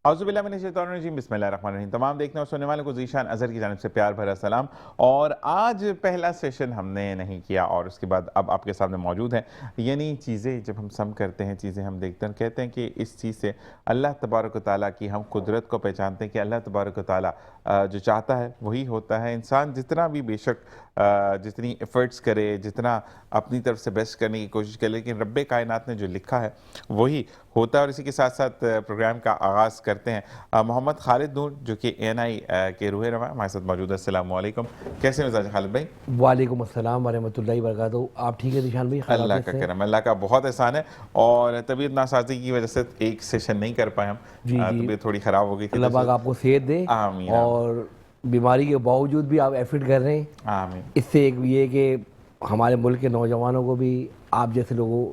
اعوذ باللہ من الشیطان الرجیم، بسم اللہ الرحمن الرحیم۔ تمام دیکھنے اور سننے والوں کو ذیشان اظہر کی جانب سے پیار بھرا سلام۔ اور آج پہلا سیشن ہم نے نہیں کیا اور اس کے بعد اب آپ کے سامنے موجود ہیں، یعنی چیزیں جب ہم سم کرتے ہیں، چیزیں ہم دیکھتے ہیں، کہتے ہیں کہ اس چیز سے اللہ تبارک و تعالیٰ کی ہم قدرت کو پہچانتے ہیں کہ اللہ تبارک و تعالیٰ جو چاہتا ہے وہی ہوتا ہے۔ انسان جتنا بھی بے شک جتنی ایفرٹس کرے، جتنا اپنی طرف سے بیسٹ کرنے کی کوشش کرے، لیکن رب کائنات نے جو لکھا ہے وہی ہوتا ہے۔ اور اسی کے ساتھ ساتھ پروگرام کا آغاز کرتے ہیں۔ محمد خالد نور جو کہ ANI کے روح رواں ہمارے ساتھ موجود ہے۔ السلام علیکم، کیسے مزاج خالد بھائی؟ وعلیکم السلام ورحمۃ اللہ وبرکاتہ۔ آپ ٹھیک ہے ذیشان بھائی؟ اللہ کا کرم، اللہ کا بہت احسان ہے۔ اور طبیعت ناسازی کی وجہ سے ایک سیشن نہیں کر پائے ہم، طبیعت تھوڑی خراب ہو گئی تھی۔ اللہ پاک آپ کو صحت دے، آمین۔ اور بیماری کے باوجود بھی آپ ایفرٹ کر رہے ہیں، آمین۔ اس سے ایک یہ کہ ہمارے ملک کے نوجوانوں کو بھی آپ جیسے لوگوں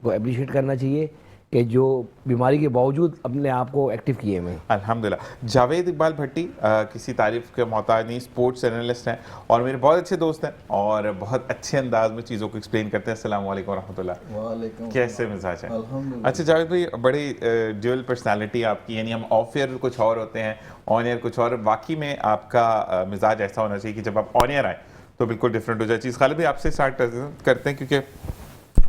کو اپریشیٹ کرنا چاہیے کہ جو بیماری کے باوجود اپنے آپ کو ایکٹیو کیے ہوئے ہیں۔ الحمدللہ۔ جاوید اقبال بھٹی کسی تعریف کے محتاج نہیں، سپورٹس انالسٹ ہیں اور میرے بہت اچھے دوست ہیں اور بہت اچھے انداز میں چیزوں کو ایکسپلین کرتے ہیں۔ السلام علیکم ورحمۃ اللہ۔ وعلیکم، کیسے مزاج ہے؟ الحمدللہ۔ اچھا جاوید بھائی، بڑی ڈیول پرسنالٹی آپ کی، یعنی ہم آف ایئر کچھ اور ہوتے ہیں، آن ایئر کچھ اور۔ واقعی میں آپ کا مزاج ایسا ہونا چاہیے کہ جب آپ آن ایئر آئیں تو بالکل ڈفرینٹ ہو جائے چیز۔ خالد بھائی آپ سے اسٹارٹ کرتے ہیں، کیونکہ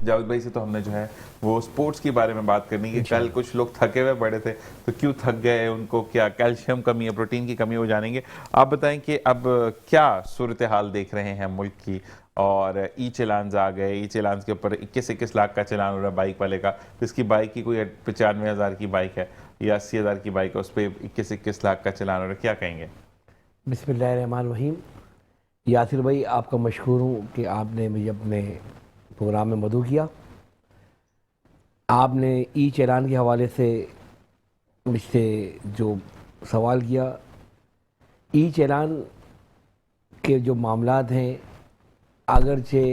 جاوید بھائی سے تو ہم نے جو ہے وہ سپورٹس کے بارے میں بات کرنی کہ کل کچھ لوگ تھکے ہوئے پڑے تھے تو کیوں تھک گئے، ان کو کیا کیلشیم کمی ہے، پروٹین کی کمی، وہ جانیں گے۔ آپ بتائیں کہ اب کیا صورتحال دیکھ رہے ہیں ملک کی، اور ای چلانز آ گئے، ای چلانز کے اوپر 21 لاکھ کا چلان ہو رہا ہے بائک والے کا، جس کی بائک کی کوئی 95,000 کی بائک ہے یا 80,000 کی بائک ہے، اس پہ 21 لاکھ کا چلان ہو رہا ہے، کیا کہیں گے؟ بسم اللہ الرحمن الرحیم۔ یاسر بھائی آپ کا مشکور ہوں کہ آپ نے مجھے اپنے پروگرام میں مدعو کیا۔ آپ نے ای چلان کے حوالے سے مجھ سے جو سوال کیا، ای چلان کے جو معاملات ہیں، اگرچہ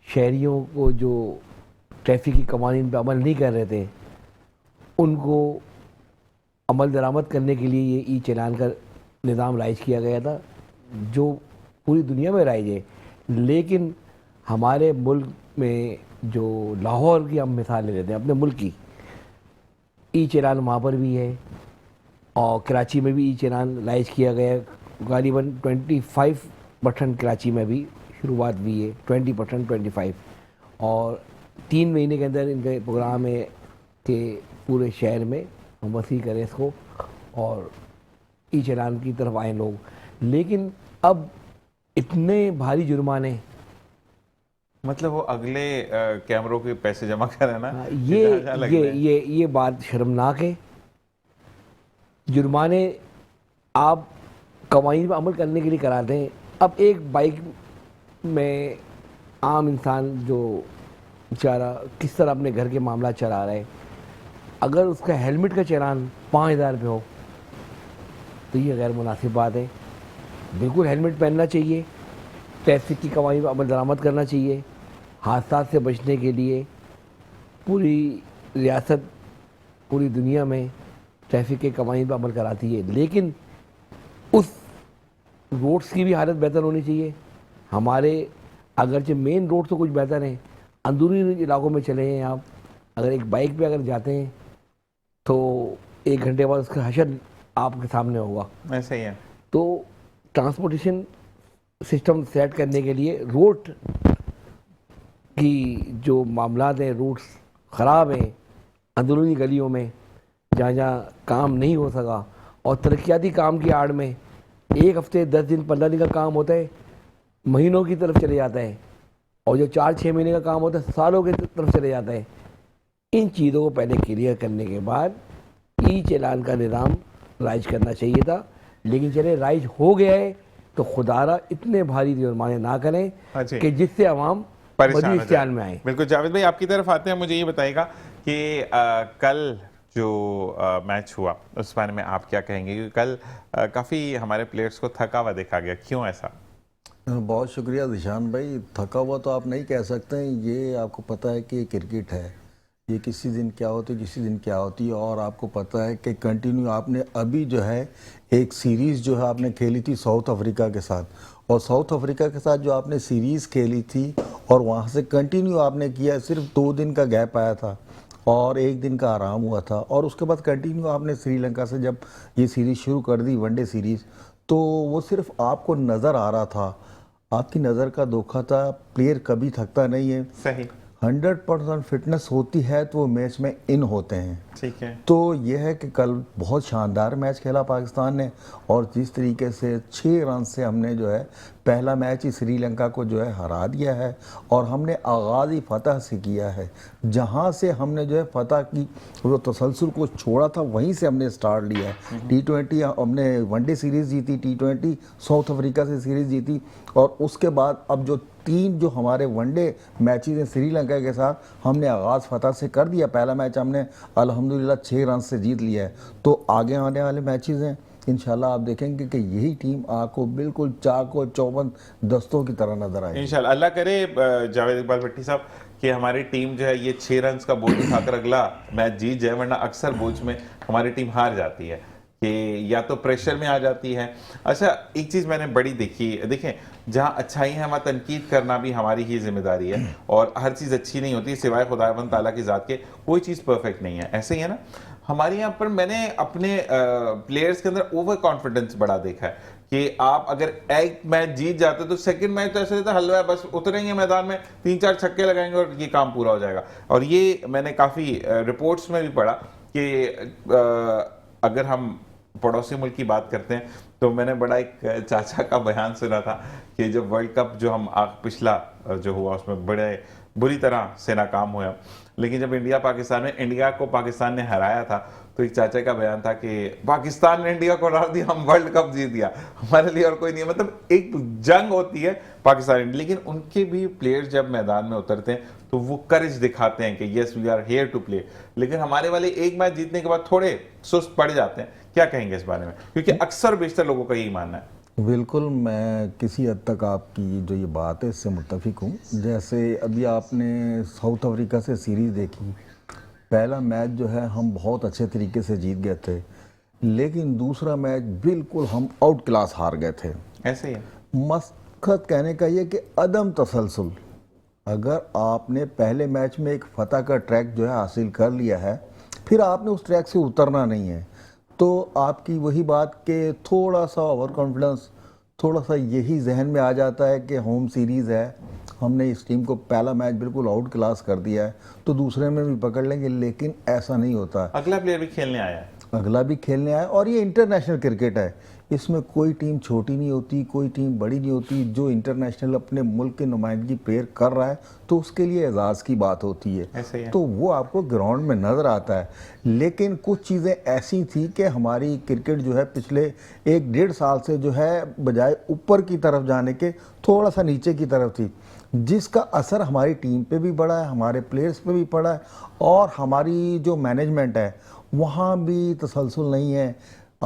شہریوں کو جو ٹریفک کی قوانین پہ عمل نہیں کر رہے تھے، ان کو عمل درآمد کرنے کے لیے یہ ای چلان کا نظام رائج کیا گیا تھا، جو پوری دنیا میں رائج ہے۔ لیکن ہمارے ملک میں جو لاہور کی ہم مثال لے لیتے ہیں اپنے ملک کی، ای چلان وہاں پر بھی ہے، اور کراچی میں بھی ای چلان رائج کیا گیا ہے۔ غالباً 25% کراچی میں بھی شروعات بھی ہے، 20%، 25، اور 3 مہینے کے اندر ان کا پروگرام ہے کہ پورے شہر میں ہم وسیع کریں اس کو اور ای چلان کی طرف آئیں لوگ۔ لیکن اب اتنے بھاری جرمانے، مطلب وہ اگلے کیمروں کے پیسے جمع کرانا، یہ بات شرمناک ہے۔ جرمانے آپ قوانین پر عمل کرنے کے لیے کراتے ہیں۔ اب ایک بائک میں عام انسان جو بیچارہ کس طرح اپنے گھر کے معاملات چلا رہا ہے، اگر اس کا ہیلمٹ کا چلان 5,000 روپے ہو تو یہ غیر مناسب بات ہے۔ بالکل ہیلمٹ پہننا چاہیے، ٹریفک کی قوانین پر عمل درآمد کرنا چاہیے۔ حادثات سے بچنے کے لیے پوری ریاست، پوری دنیا میں ٹریفک کے قوانین پر عمل کراتی ہے، لیکن اس روڈس کی بھی حالت بہتر ہونی چاہیے۔ ہمارے اگرچہ مین روڈ تو کچھ بہتر ہیں، اندرونی علاقوں میں چلے ہیں آپ، اگر ایک بائک پہ اگر جاتے ہیں تو 1 گھنٹے بعد اس کا حشر آپ کے سامنے ہوگا۔ ایسا ہی ہے۔ تو ٹرانسپورٹیشن سسٹم سیٹ کرنے کے لیے روڈ کی جو معاملات ہیں، روٹس خراب ہیں اندرونی گلیوں میں جہاں جہاں کام نہیں ہو سکا، اور ترقیاتی کام کی آڑ میں 1 ہفتے 10 دن 15 دن کا کام ہوتا ہے، مہینوں کی طرف چلے جاتا ہے، اور جو 4-6 مہینے کا کام ہوتا ہے سالوں کی طرف چلے جاتا ہے۔ ان چیزوں کو پہلے کلیئر کرنے کے بعد ای چلان کا نظام رائج کرنا چاہیے تھا، لیکن چلے رائج ہو گیا ہے تو خدارہ اتنے بھاری جرمانے نہ کریں کہ جس سے عوام مزید اشتعال میں آئیں۔ بالکل جاوید بھائی آپ کی طرف آتے ہیں، مجھے یہ بتائے گا کہ کل جو میچ ہوا اس بارے میں آپ کیا کہیں گے؟ کیونکہ کل کافی ہمارے پلیئرز کو تھکا ہوا دیکھا گیا، کیوں ایسا؟ بہت شکریہ ذیشان بھائی۔ تھکا ہوا تو آپ نہیں کہہ سکتے ہیں، یہ آپ کو پتہ ہے کہ کرکٹ ہے، یہ کسی دن کیا ہوتی ہے کسی دن کیا ہوتی ہے، اور آپ کو پتہ ہے کہ کنٹینیو آپ نے ابھی جو ہے ایک سیریز جو ہے آپ نے کھیلی تھی ساؤتھ افریقہ کے ساتھ، اور ساؤتھ افریقہ کے ساتھ جو آپ نے سیریز کھیلی تھی اور وہاں سے کنٹینیو آپ نے کیا، صرف 2 دن کا گیپ آیا تھا، اور ایک دن کا آرام ہوا تھا، اور اس کے بعد کنٹینیو آپ نے سری لنکا سے جب یہ سیریز شروع کر دی ون ڈے سیریز، تو وہ صرف آپ کو نظر آ رہا تھا، آپ کی نظر کا دھوکہ تھا، پلیئر کبھی تھکتا نہیں ہے، صحیح 100% فٹنس ہوتی ہے تو وہ میچ میں ان ہوتے ہیں۔ ٹھیک ہے، تو یہ ہے کہ کل بہت شاندار میچ کھیلا پاکستان نے، اور جس طریقے سے 6 رن سے ہم نے جو ہے پہلا میچ ہی سری لنکا کو جو ہے ہرا دیا ہے، اور ہم نے آغاز ہی فتح سے کیا ہے، جہاں سے ہم نے جو ہے فتح کی وہ تسلسل کو چھوڑا تھا وہیں سے ہم نے سٹارٹ لیا ہے۔ T20 ہم نے ون ڈے سیریز جیتی، T20 ساؤتھ افریقہ سے سیریز جیتی، اور اس کے بعد اب جو 3 جو ہمارے ون ڈے میچز ہیں سری لنکا کے ساتھ، ہم نے آغاز فتح سے کر دیا۔ پہلا میچ ہم نے الحمدللہ 6 رن سے جیت لیا ہے، تو آگے آنے والے میچز ہیں انشاءاللہ آپ دیکھیں گے کہ یہی ٹیم آپ کو بالکل چاق و چوبند دستوں کی طرح نظر آئے گی۔ انشاءاللہ اللہ کرے جاوید اقبال بھٹی صاحب کہ ہماری ٹیم جو ہے یہ 6 رنز کا بوجھ اٹھا کر اگلا میچ جیت جائے، ورنہ اکثر بوجھ میں ہماری ٹیم ہار جاتی ہے کہ یا تو پریشر میں آ جاتی ہے۔ اچھا ایک چیز میں نے بڑی دیکھی، دیکھیں جہاں اچھائی ہے وہاں تنقید کرنا بھی ہماری ہی ذمہ داری ہے، اور ہر چیز اچھی نہیں ہوتی سوائے خداوند تعالیٰ کی ذات کے، کوئی چیز پرفیکٹ نہیں ہے، ایسے ہی ہے نا۔ ہمارے یہاں پر میں نے اپنے پلیئرز کے اندر اوور کانفیڈنس بڑا دیکھا ہے کہ آپ اگر ایک میچ جیت جاتے تو سیکنڈ میچ تو ایسا رہتا ہے حلوہ ہے، بس اتریں گے میدان میں 3-4 چھکے لگائیں گے اور یہ کام پورا ہو جائے گا۔ اور یہ میں نے کافی رپورٹس میں بھی پڑھا کہ اگر ہم پڑوسی ملک کی بات کرتے ہیں تو میں نے بڑا ایک چاچا کا بیان سنا تھا کہ جب ورلڈ کپ جو ہم پچھلا جو ہوا اس میں بڑے بری طرح سے ناکام ہوا، لیکن جب انڈیا کو پاکستان نے ہرایا تھا تو ایک چاچا کا بیان تھا کہ پاکستان نے انڈیا کو ہرا دیا، ہم ورلڈ کپ جیت دیا، ہمارے لیے اور کوئی نہیں ہے۔ مطلب ایک جنگ ہوتی ہے پاکستان، لیکن ان کے بھی پلیئر جب میدان میں اترتے ہیں تو وہ کرج دکھاتے ہیں کہ yes we are here to play, لیکن ہمارے والے ایک میچ جیتنے کے بعد تھوڑے سست پڑ جاتے ہیں۔ کیا کہیں گے اس بارے میں؟ کیونکہ اکثر بیشتر لوگوں کا یہی ماننا ہے۔ بالکل میں کسی حد تک آپ کی جو یہ بات ہے اس سے متفق ہوں۔ جیسے ابھی آپ نے ساؤتھ افریقہ سے سیریز دیکھی، پہلا میچ جو ہے ہم بہت اچھے طریقے سے جیت گئے تھے، لیکن دوسرا میچ بالکل ہم آؤٹ کلاس ہار گئے تھے۔ ایسے ہی ہے، مقصد کہنے کا یہ کہ عدم تسلسل، اگر آپ نے پہلے میچ میں ایک فتح کا ٹریک جو ہے حاصل کر لیا ہے، پھر آپ نے اس ٹریک سے اترنا نہیں ہے، تو آپ کی وہی بات کہ تھوڑا سا اوور کانفیڈنس، تھوڑا سا یہی ذہن میں آ جاتا ہے کہ ہوم سیریز ہے، ہم نے اس ٹیم کو پہلا میچ بالکل آؤٹ کلاس کر دیا ہے تو دوسرے میں بھی پکڑ لیں گے، لیکن ایسا نہیں ہوتا۔ اگلا پلیئر بھی کھیلنے آیا ہے، اگلا بھی کھیلنے آیا، اور یہ انٹرنیشنل کرکٹ ہے، اس میں کوئی ٹیم چھوٹی نہیں ہوتی، کوئی ٹیم بڑی نہیں ہوتی۔ جو انٹرنیشنل اپنے ملک کی نمائندگی پلیئر کر رہا ہے تو اس کے لیے اعزاز کی بات ہوتی ایسے ہی ہے، ہے۔ تو وہ آپ کو گراؤنڈ میں نظر آتا ہے۔ لیکن کچھ چیزیں ایسی تھیں کہ ہماری کرکٹ جو ہے پچھلے 1-1.5 سال سے جو ہے بجائے اوپر کی طرف جانے کے تھوڑا سا نیچے کی طرف تھی، جس کا اثر ہماری ٹیم پہ بھی پڑا ہے، ہمارے پلیئرز پہ بھی پڑا ہے، اور ہماری جو مینجمنٹ ہے وہاں بھی تسلسل نہیں ہے۔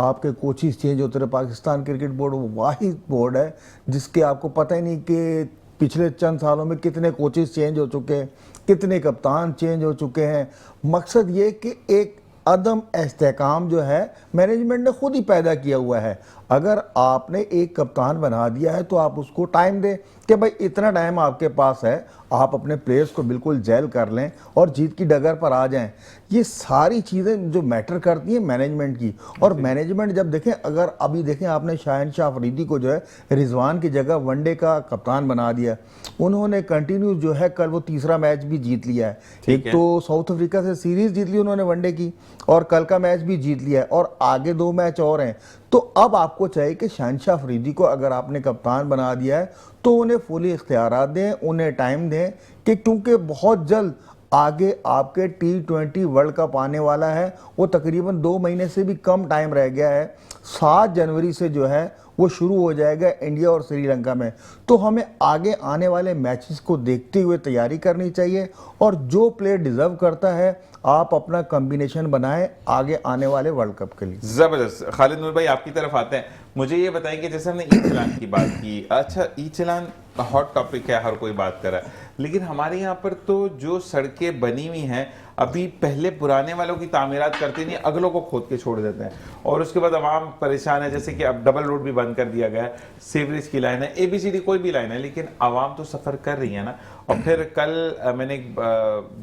آپ کے کوچز چینج ہوتے رہے، پاکستان کرکٹ بورڈ وہ واحد بورڈ ہے جس کے آپ کو پتہ ہی نہیں کہ پچھلے چند سالوں میں کتنے کوچز چینج ہو چکے ہیں، کتنے کپتان چینج ہو چکے ہیں۔ مقصد یہ کہ ایک عدم استحکام جو ہے مینجمنٹ نے خود ہی پیدا کیا ہوا ہے۔ اگر آپ نے ایک کپتان بنا دیا ہے تو آپ اس کو ٹائم دیں کہ بھائی اتنا ٹائم آپ کے پاس ہے، آپ اپنے پلیئرز کو بالکل جیل کر لیں اور جیت کی ڈگر پر آ جائیں۔ یہ ساری چیزیں جو میٹر کرتی ہیں مینجمنٹ کی، اور مینجمنٹ جب دیکھیں، اگر ابھی دیکھیں آپ نے شاہین شاہ افریدی کو جو ہے رضوان کی جگہ ون ڈے کا کپتان بنا دیا، انہوں نے کنٹینیو جو ہے کل وہ تیسرا میچ بھی جیت لیا ہے۔ ایک تو ساؤتھ افریقہ سے سیریز جیت لی انہوں نے ون ڈے کی، اور کل کا میچ بھی جیت لیا ہے، اور آگے 2 میچ اور ہیں۔ تو اب آپ کو چاہیے کہ شاہین شاہ افریدی کو اگر آپ نے کپتان بنا دیا ہے تو انہیں فلی اختیارات دیں، انہیں ٹائم دیں، کہ کیونکہ بہت جلد آگے آپ کے T20 ورلڈ کپ آنے والا ہے، وہ تقریباً 2 مہینے سے بھی کم ٹائم رہ گیا ہے، 7 جنوری سے جو ہے وہ شروع ہو جائے گا انڈیا اور سری لنکا میں۔ تو ہمیں آگے آنے والے میچز کو دیکھتے ہوئے تیاری کرنی چاہیے، اور جو پلیئر ڈیزرو کرتا ہے آپ اپنا کمبینیشن بنائیں آگے آنے والے ورلڈ کپ کے لیے۔ زبردست۔ خالد نور بھائی آپ کی طرف آتے ہیں، مجھے یہ بتائیں کہ جیسے ہم نے ای چلان کی بات کی، اچھا ای چلان ہاٹ ٹاپک ہے، ہر کوئی بات کر رہا ہے، لیکن ہمارے یہاں پر تو جو سڑکیں بنی ہوئی ہیں ابھی پہلے پرانے والوں کی تعمیرات کرتے نہیں, اگلوں کو کھود کے چھوڑ دیتے ہیں, اور اس کے بعد عوام پریشان ہے. جیسے کہ اب ڈبل روڈ بھی بند کر دیا گیا ہے, سیوریج کی لائن ہے, ABCD کوئی بھی لائن ہے, لیکن عوام تو سفر کر رہی ہے نا. اور پھر کل میں نے ایک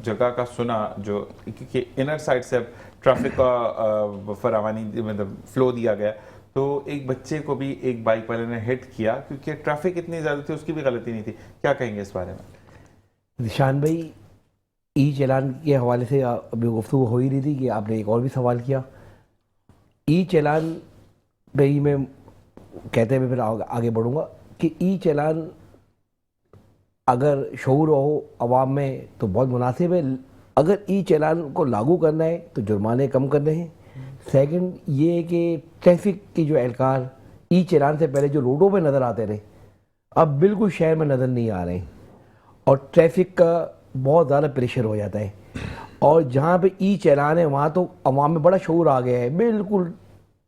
جگہ کا سنا جو کہ انر سائڈ سے ٹریفک کا فراوانی مطلب فلو دیا گیا, تو ایک بچے کو بھی ایک بائک والے نے ہٹ کیا کیونکہ ٹریفک اتنی زیادہ تھی, اس کی بھی غلطی نہیں تھی. کیا کہیں گے اس بارے میں؟ ذیشان بھائی, ای چالان کے حوالے سے ابھی گفتگو ہو ہی رہی تھی کہ آپ نے ایک اور بھی سوال کیا. ای چالان پہ ہی میں کہتے ہوئے پھر آگے بڑھوں گا کہ ای چالان اگر شعور ہو عوام میں تو بہت مناسب ہے. اگر ای چالان کو لاگو کرنا ہے تو جرمانے کم کرنے ہیں. سیکنڈ یہ ہے کہ ٹریفک کی جو اہلکار ای چالان سے پہلے جو روڈوں پہ نظر آتے رہے اب بالکل شہر میں نظر نہیں آ رہے ہیں, اور ٹریفک کا بہت زیادہ پریشر ہو جاتا ہے. اور جہاں پہ ای چالان ہے وہاں تو عوام میں بڑا شعور آ گیا ہے, بالکل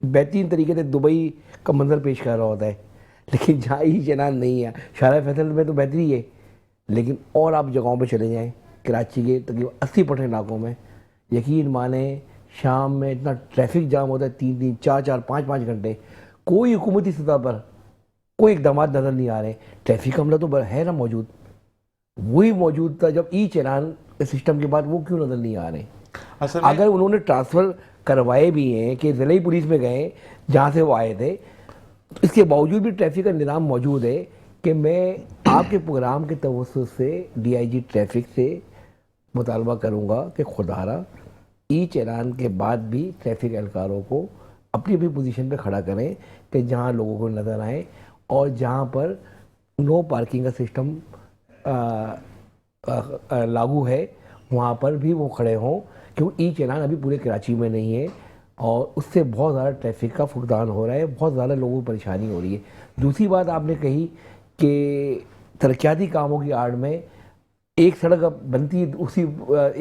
بہترین طریقے سے دبئی کا منظر پیش کر رہا ہوتا ہے. لیکن جہاں ای چالان نہیں ہے, شارع فیصل میں تو بہتری ہے, لیکن اور آپ جگہوں پہ چلے جائیں, کراچی کے تقریباً 80% علاقوں میں یقین مانیں شام میں اتنا ٹریفک جام ہوتا ہے, 3 4 5 گھنٹے, کوئی حکومتی سطح پر کوئی اقدامات نظر نہیں آ رہے. ٹریفک عملہ تو ہے نا موجود, وہی موجود تھا جب ای چالان سسٹم کے بعد, وہ کیوں نظر نہیں آ رہے؟ اگر انہوں نے ٹرانسفر کروائے بھی ہیں کہ ضلعی پولیس میں گئے جہاں سے وہ آئے تھے, اس کے باوجود بھی ٹریفک کا نظام موجود ہے. کہ میں آپ کے پروگرام کے توسط سے DIG ٹریفک سے مطالبہ کروں گا کہ خدارہ ای چالان کے بعد بھی ٹریفک اہلکاروں کو اپنی اپنی پوزیشن پہ کھڑا کریں کہ جہاں لوگوں کو نظر آئیں, اور جہاں پر نو پارکنگ کا سسٹم لاگو ہے وہاں پر بھی وہ کھڑے ہوں, کیونکہ ای چالان ابھی پورے کراچی میں نہیں ہے, اور اس سے بہت زیادہ ٹریفک کا فقدان ہو رہا ہے, بہت زیادہ لوگوں کو پریشانی ہو رہی ہے. دوسری بات آپ نے کہی کہ ترقیاتی کاموں کی آڑ میں ایک سڑک بنتی ہے, اسی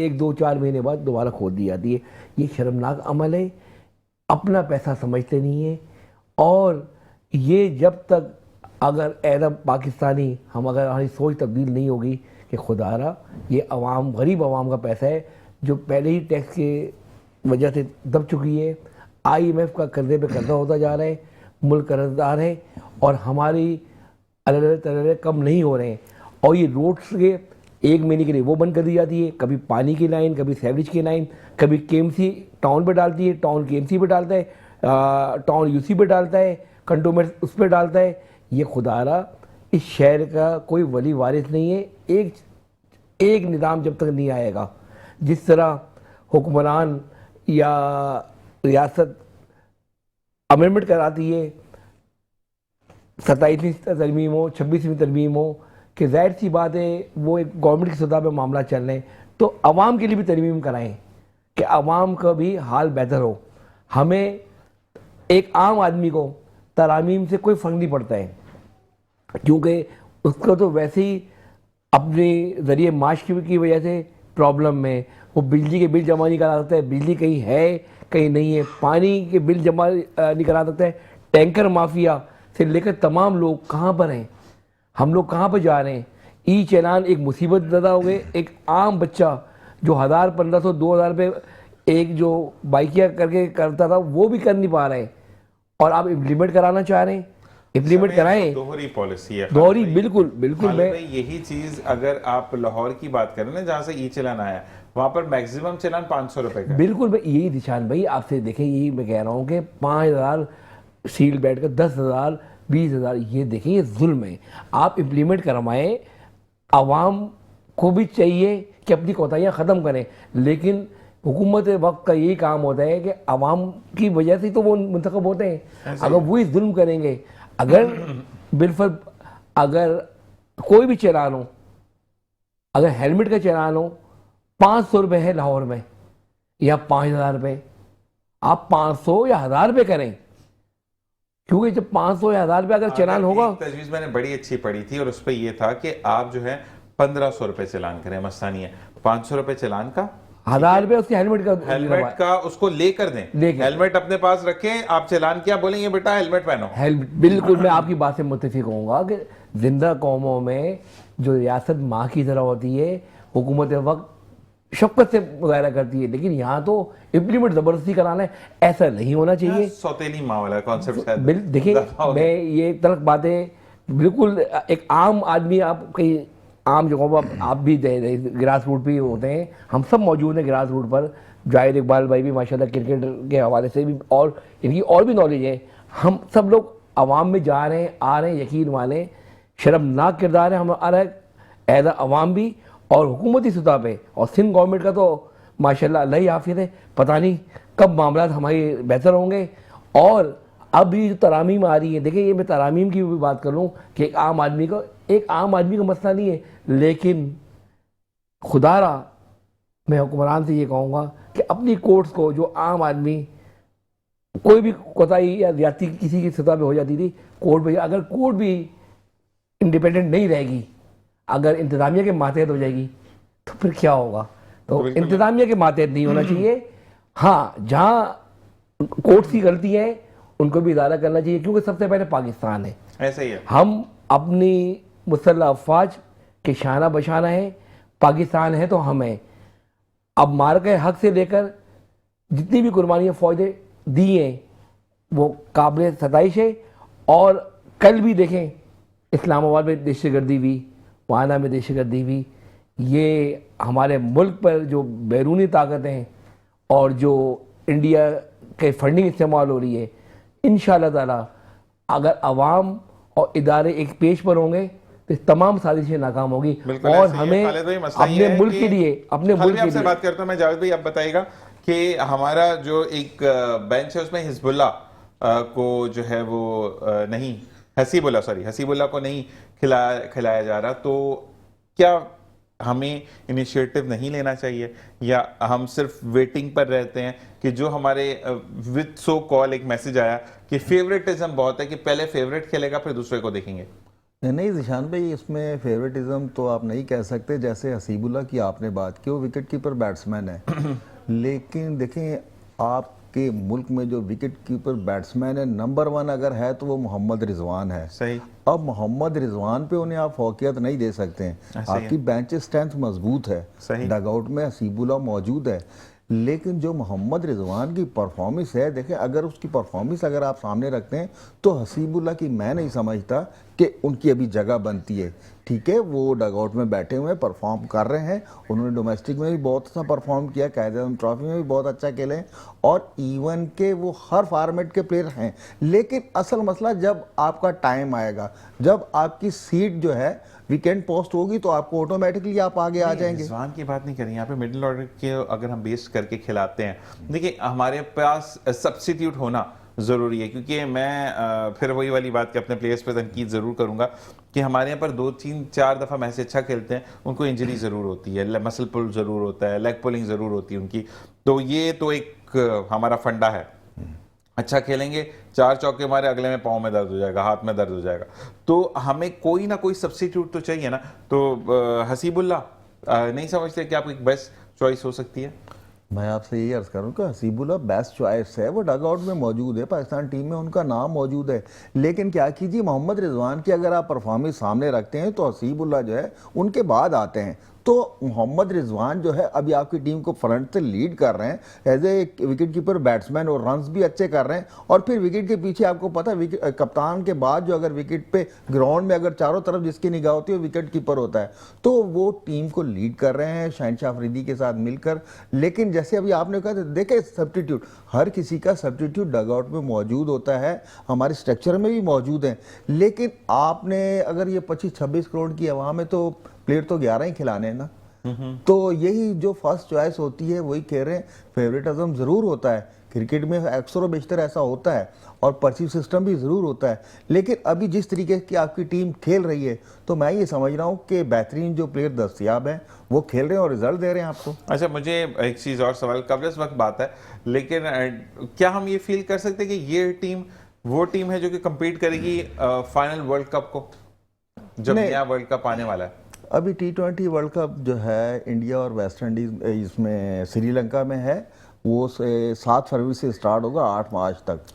1 2 4 مہینے بعد دوبارہ کھود دی جاتی ہے. یہ شرمناک عمل ہے, اپنا پیسہ سمجھتے نہیں ہیں. اور یہ جب تک اگر عرب پاکستانی اگر ہماری سوچ تبدیل نہیں ہوگی کہ خدارہ یہ عوام, غریب عوام کا پیسہ ہے جو پہلے ہی ٹیکس کے وجہ سے دب چکی ہے, IMF کا قرضے پہ قرضہ ہوتا جا رہا ہے, ملک قرض دار ہے, اور ہماری اللہ کم نہیں ہو رہے ہیں. اور یہ روڈس کے 1 مہینے کے لیے وہ بند کر دی جاتی ہے, کبھی پانی کی لائن, کبھی سیوریج کی لائن, کبھی KMC ٹاؤن پہ ڈالتی ہے, ٹاؤن KMC پہ ڈالتا ہے, ٹاؤن UC پہ ڈالتا ہے, کنٹونمنٹ اس پہ ڈالتا ہے. یہ خدارہ اس شہر کا کوئی ولی وارث نہیں ہے. ایک نظام جب تک نہیں آئے گا, جس طرح حکمران یا ریاست امنڈمنٹ کراتی ہے 27ویں ترمیم ہو 26ویں ترمیم ہو, کہ ظاہر سی بات ہے وہ ایک گورنمنٹ کی سطح پہ معاملہ چل رہے ہیں, تو عوام کے لیے بھی ترمیم کرائیں کہ عوام کا بھی حال بہتر ہو. ہمیں ایک عام آدمی کو ترامیم سے کوئی فرق نہیں پڑتا ہے, کیونکہ اس کو تو ویسے ہی اپنے ذریعے معاش کی وجہ سے پرابلم میں, وہ بجلی کے بل جمع نہیں کرا سکتا ہے, بجلی کہیں ہے کہیں نہیں ہے, پانی کے بل جمع نہیں کرا سکتا ہے. ٹینکر مافیا سے لے کر تمام لوگ کہاں پر ہیں, ہم لوگ کہاں پہ جا رہے ہیں؟ ای چالان ایک مصیبت زدہ ہو گئے. ایک عام بچہ جو 1000 1500 2000 پہ ایک جو بائکیا کر کے کرتا تھا وہ بھی کر نہیں پا رہے ہیں, اور آپ امپلیمنٹ کرانا چاہ رہے ہیں, امپلیمنٹ کرائیں. دوہری پالیسی ہے, دوہری بالکل بالکل. میں یہی چیز اگر آپ لاہور کی بات کریں نا جہاں سے ای چالان آیا, وہاں پر میکسیمم چالان 500 روپے کا. بالکل میں یہی ذیشان بھائی آپ سے دیکھیں, یہی میں کہہ رہا ہوں کہ 5000 سیل بیٹھ کر 10,000 20,000, یہ دیکھیں یہ ظلم ہے. آپ امپلیمنٹ کروائیں, عوام کو بھی چاہیے کہ اپنی کوتاہیاں ختم کریں, لیکن حکومت وقت کا یہی کام ہوتا ہے کہ عوام کی وجہ سے تو وہ منتخب ہوتے ہیں. اگر وہی ظلم کریں گے, اگر بالفرض اگر کوئی بھی چلان ہو, اگر ہیلمٹ کا چلان ہو 500 روپے ہے لاہور میں یا 5,000 روپے, آپ 500 یا 1000 روپے کریں, کیونکہ جب 500 یا 1000 روپے اگر چلان ہوگا. تجویز میں نے بڑی اچھی پڑھی تھی اور اس پہ یہ تھا کہ آپ جو ہے 1500 روپے چلان کریں, مسئلہ نہیں ہے. 500 روپے چلان کا, 1000 روپے اس کے ہیلمٹ کا اس کو لے کر دیں, ہیلمٹ اپنے پاس رکھیں. آپ چلان کیا بولیں گے بیٹا ہیلمٹ پہنو. بالکل میں آپ کی بات سے متفق ہوں گا کہ زندہ قوموں میں جو ریاست ماں کی طرح ہوتی ہے, حکومت وقت شفقت سے مظاہرہ کرتی ہے. لیکن یہاں تو امپلیمنٹ زبردستی کرانا ہے, ایسا نہیں ہونا چاہیے. سوتیلی ماں والا کانسیپٹ شاید دیکھیں میں یہ تلخ باتیں بالکل ایک عام آدمی, آپ کہیں عام جگہوں پر آپ بھی گراس روٹ پہ ہوتے ہیں, ہم سب موجود ہیں گراس روٹ پر. جاوید اقبال بھائی بھی ماشاءاللہ کرکٹ کے حوالے سے بھی اور ان کی اور بھی نالج ہے. ہم سب لوگ عوام میں جا رہے ہیں, آ رہے ہیں, یقین مانیں شرمناک کردار ہے ہمارا ایز اے عوام بھی اور حکومتی سطح پہ. اور سندھ گورنمنٹ کا تو ماشاءاللہ اللہ ہی حافظ ہے, پتہ نہیں کب معاملات ہمارے بہتر ہوں گے. اور اب بھی جو ترامیم آ رہی ہے, دیکھیں یہ میں ترامیم کی بھی بات کر لوں کہ ایک عام آدمی کا مسئلہ نہیں ہے, لیکن خدا را میں حکمران سے یہ کہوں گا کہ اپنی کورٹس کو, جو عام آدمی کوئی بھی کوتاہی یا زیادتی کسی کی سطح پہ ہو جاتی تھی کورٹ پہ, اگر کورٹ بھی انڈیپینڈنٹ نہیں رہے گی, اگر انتظامیہ کے ماتحت ہو جائے گی تو پھر کیا ہوگا. تو انتظامیہ کے ماتحت نہیں ہونا چاہیے. ہاں جہاں کورٹس کی غلطی ہے ان کو بھی ادارہ کرنا چاہیے, کیونکہ سب سے پہلے پاکستان ہے. ایسا ہی ہے, ہم اپنی مسلح افواج کے شانہ بشانہ ہیں, پاکستان ہے تو ہم ہیں. اب مارکہ حق سے لے کر جتنی بھی قربانیاں فوج نے دی ہیں وہ قابل ستائش ہے. اور کل بھی دیکھیں اسلام آباد میں دہشت گردی ہوئی, وہاں میں دہشت گردی ہوئی. یہ ہمارے ملک پر جو بیرونی طاقتیں اور جو انڈیا کے فنڈنگ استعمال ہو رہی ہے, انشاءاللہ تعالی اگر عوام اور ادارے ایک پیش پر ہوں گے تو تمام سازشیں ناکام ہوگی. اور ہمیں اپنے ملک کے لیے بات کرتا ہوں میں. جاوید بھائی آپ بتائیے گا کہ ہمارا جو ایک بینچ ہے اس میں حزب اللہ کو جو ہے وہ نہیں, حسیب اللہ کو نہیں کھلایا جا رہا, تو کیا ہمیں انیشیٹو نہیں لینا چاہیے, یا ہم صرف ویٹنگ پر رہتے ہیں کہ جو ہمارے وتھ سو کال ایک میسج آیا کہ فیوریٹزم بہت ہے کہ پہلے فیوریٹ کھیلے گا پھر دوسرے کو دیکھیں گے. نہیں ذیشان بھائی, اس میں فیوریٹزم تو آپ نہیں کہہ سکتے. جیسے حسیب اللہ کی آپ نے بات کی, وہ وکٹ کیپر بیٹسمین ہے, لیکن دیکھیں آپ کے ملک میں جو وکٹ کیپر بیٹسمین ہے نمبر 1 اگر ہے تو وہ محمد رضوان ہے. صحیح. اب محمد رضوان پہ انہیں آپ فوقیت نہیں دے سکتے ہیں. آپ کی بینچ اسٹرینتھ مضبوط ہے, ڈگ آؤٹ میں حسیب اللہ موجود ہے, لیکن جو محمد رضوان کی پرفارمنس ہے, دیکھیں اگر اس کی پرفارمنس اگر آپ سامنے رکھتے ہیں تو حسیب اللہ کی میں نہیں سمجھتا کہ ان کی ابھی جگہ بنتی ہے. ٹھیک ہے وہ ڈگ آؤٹ میں بیٹھے ہوئے پرفارم کر رہے ہیں, انہوں نے ڈومیسٹک میں بھی بہت اچھا پرفارم کیا, قائد اعظم ٹرافی میں بھی بہت اچھا کھیلے ہیں, اور ایون کہ وہ ہر فارمیٹ کے پلیئر ہیں. لیکن اصل مسئلہ جب آپ کا ٹائم آئے گا, جب آپ کی سیٹ جو ہے ویکینڈ پوسٹ ہوگی تو آپ کو آٹومیٹکلی آپ آگے آ جائیں گے. رضوان کی بات نہیں کر رہی یہاں پہ, مڈل آرڈر کے اگر ہم بیس کر کے کھلاتے ہیں, دیکھیں ہمارے پاس سبسٹیٹیوٹ ہونا ضروری ہے. کیونکہ میں پھر وہی والی بات کہ اپنے پلیئرز پہ تنقید ضرور کروں گا کہ ہمارے یہاں پر 2-3-4 دفعہ میچ اچھا کھیلتے ہیں, ان کو انجری ضرور ہوتی ہے, مسل پل ضرور ہوتا ہے, لیگ پولنگ ضرور ہوتی ہے ان کی. تو یہ تو ایک ہمارا فنڈا ہے. اچھا کھیلیں گے, 4 چوکے مارے, اگلے میں پاؤں میں درد ہو جائے گا, ہاتھ میں درد ہو جائے گا. تو ہمیں کوئی نہ کوئی سبسٹیٹیوٹ تو چاہیے نا. تو حسیب اللہ نہیں سمجھتے کہ آپ ایک بیسٹ چوائس ہو سکتی ہے؟ میں آپ سے یہی عرض کروں کہ حسیب اللہ بیسٹ چوائس ہے, وہ ڈگ آؤٹ میں موجود ہے, پاکستان ٹیم میں ان کا نام موجود ہے. لیکن کیا کیجیے, محمد رضوان کی اگر آپ پرفارمنس سامنے رکھتے ہیں تو حسیب اللہ جو ہے ان کے بعد آتے ہیں. تو محمد رضوان جو ہے ابھی آپ کی ٹیم کو فرنٹ سے لیڈ کر رہے ہیں as a wicket keeper batsman, اور رنز بھی اچھے کر رہے ہیں. اور پھر وکٹ کے پیچھے آپ کو پتہ ہے کپتان کے بعد جو اگر وکٹ پہ گراؤنڈ میں اگر چاروں طرف جس کی نگاہ ہوتی ہے وہ وکٹ کیپر ہوتا ہے, تو وہ ٹیم کو لیڈ کر رہے ہیں شہنشاہ افریدی کے ساتھ مل کر. لیکن جیسے ابھی آپ نے کہا, دیکھیں سبسٹیٹیوٹ, ہر کسی کا سبسٹیٹیوٹ ڈگ آؤٹ میں موجود ہوتا ہے, ہمارے اسٹرکچر میں بھی موجود ہیں. لیکن آپ نے اگر یہ 25-26 کروڑ کی عوام ہے تو پلیئر تو 11 ہی کھلانے ہیں نا. تو یہی جو فرسٹ چوائس ہوتی ہے وہی کہہ رہے ہیں. فیوریٹزم ضرور ہوتا ہے کرکٹ میں, اکثر و بیشتر ایسا ہوتا ہے, اور پرچیو سسٹم بھی ضرور ہوتا ہے. لیکن ابھی جس طریقے کی آپ کی ٹیم کھیل رہی ہے تو میں یہ سمجھ رہا ہوں کہ بہترین جو پلیئر دستیاب ہیں وہ کھیل رہے ہیں اور رزلٹ دے رہے ہیں آپ کو. اچھا مجھے ایک چیز اور سوال, قبل اس وقت بات ہے, لیکن کیا ہم یہ فیل کر سکتے ہیں کہ یہ ٹیم وہ ٹیم ہے جو کہ کمپیٹ کرے گی فائنل ورلڈ کپ کو, جب نیا ورلڈ کپ آنے والا ہے؟ ابھی T20 ورلڈ کپ جو ہے انڈیا اور ویسٹ انڈیز اس میں سری لنکا میں ہے, وہ 7 فروری سے سٹارٹ ہوگا 8 مارچ تک.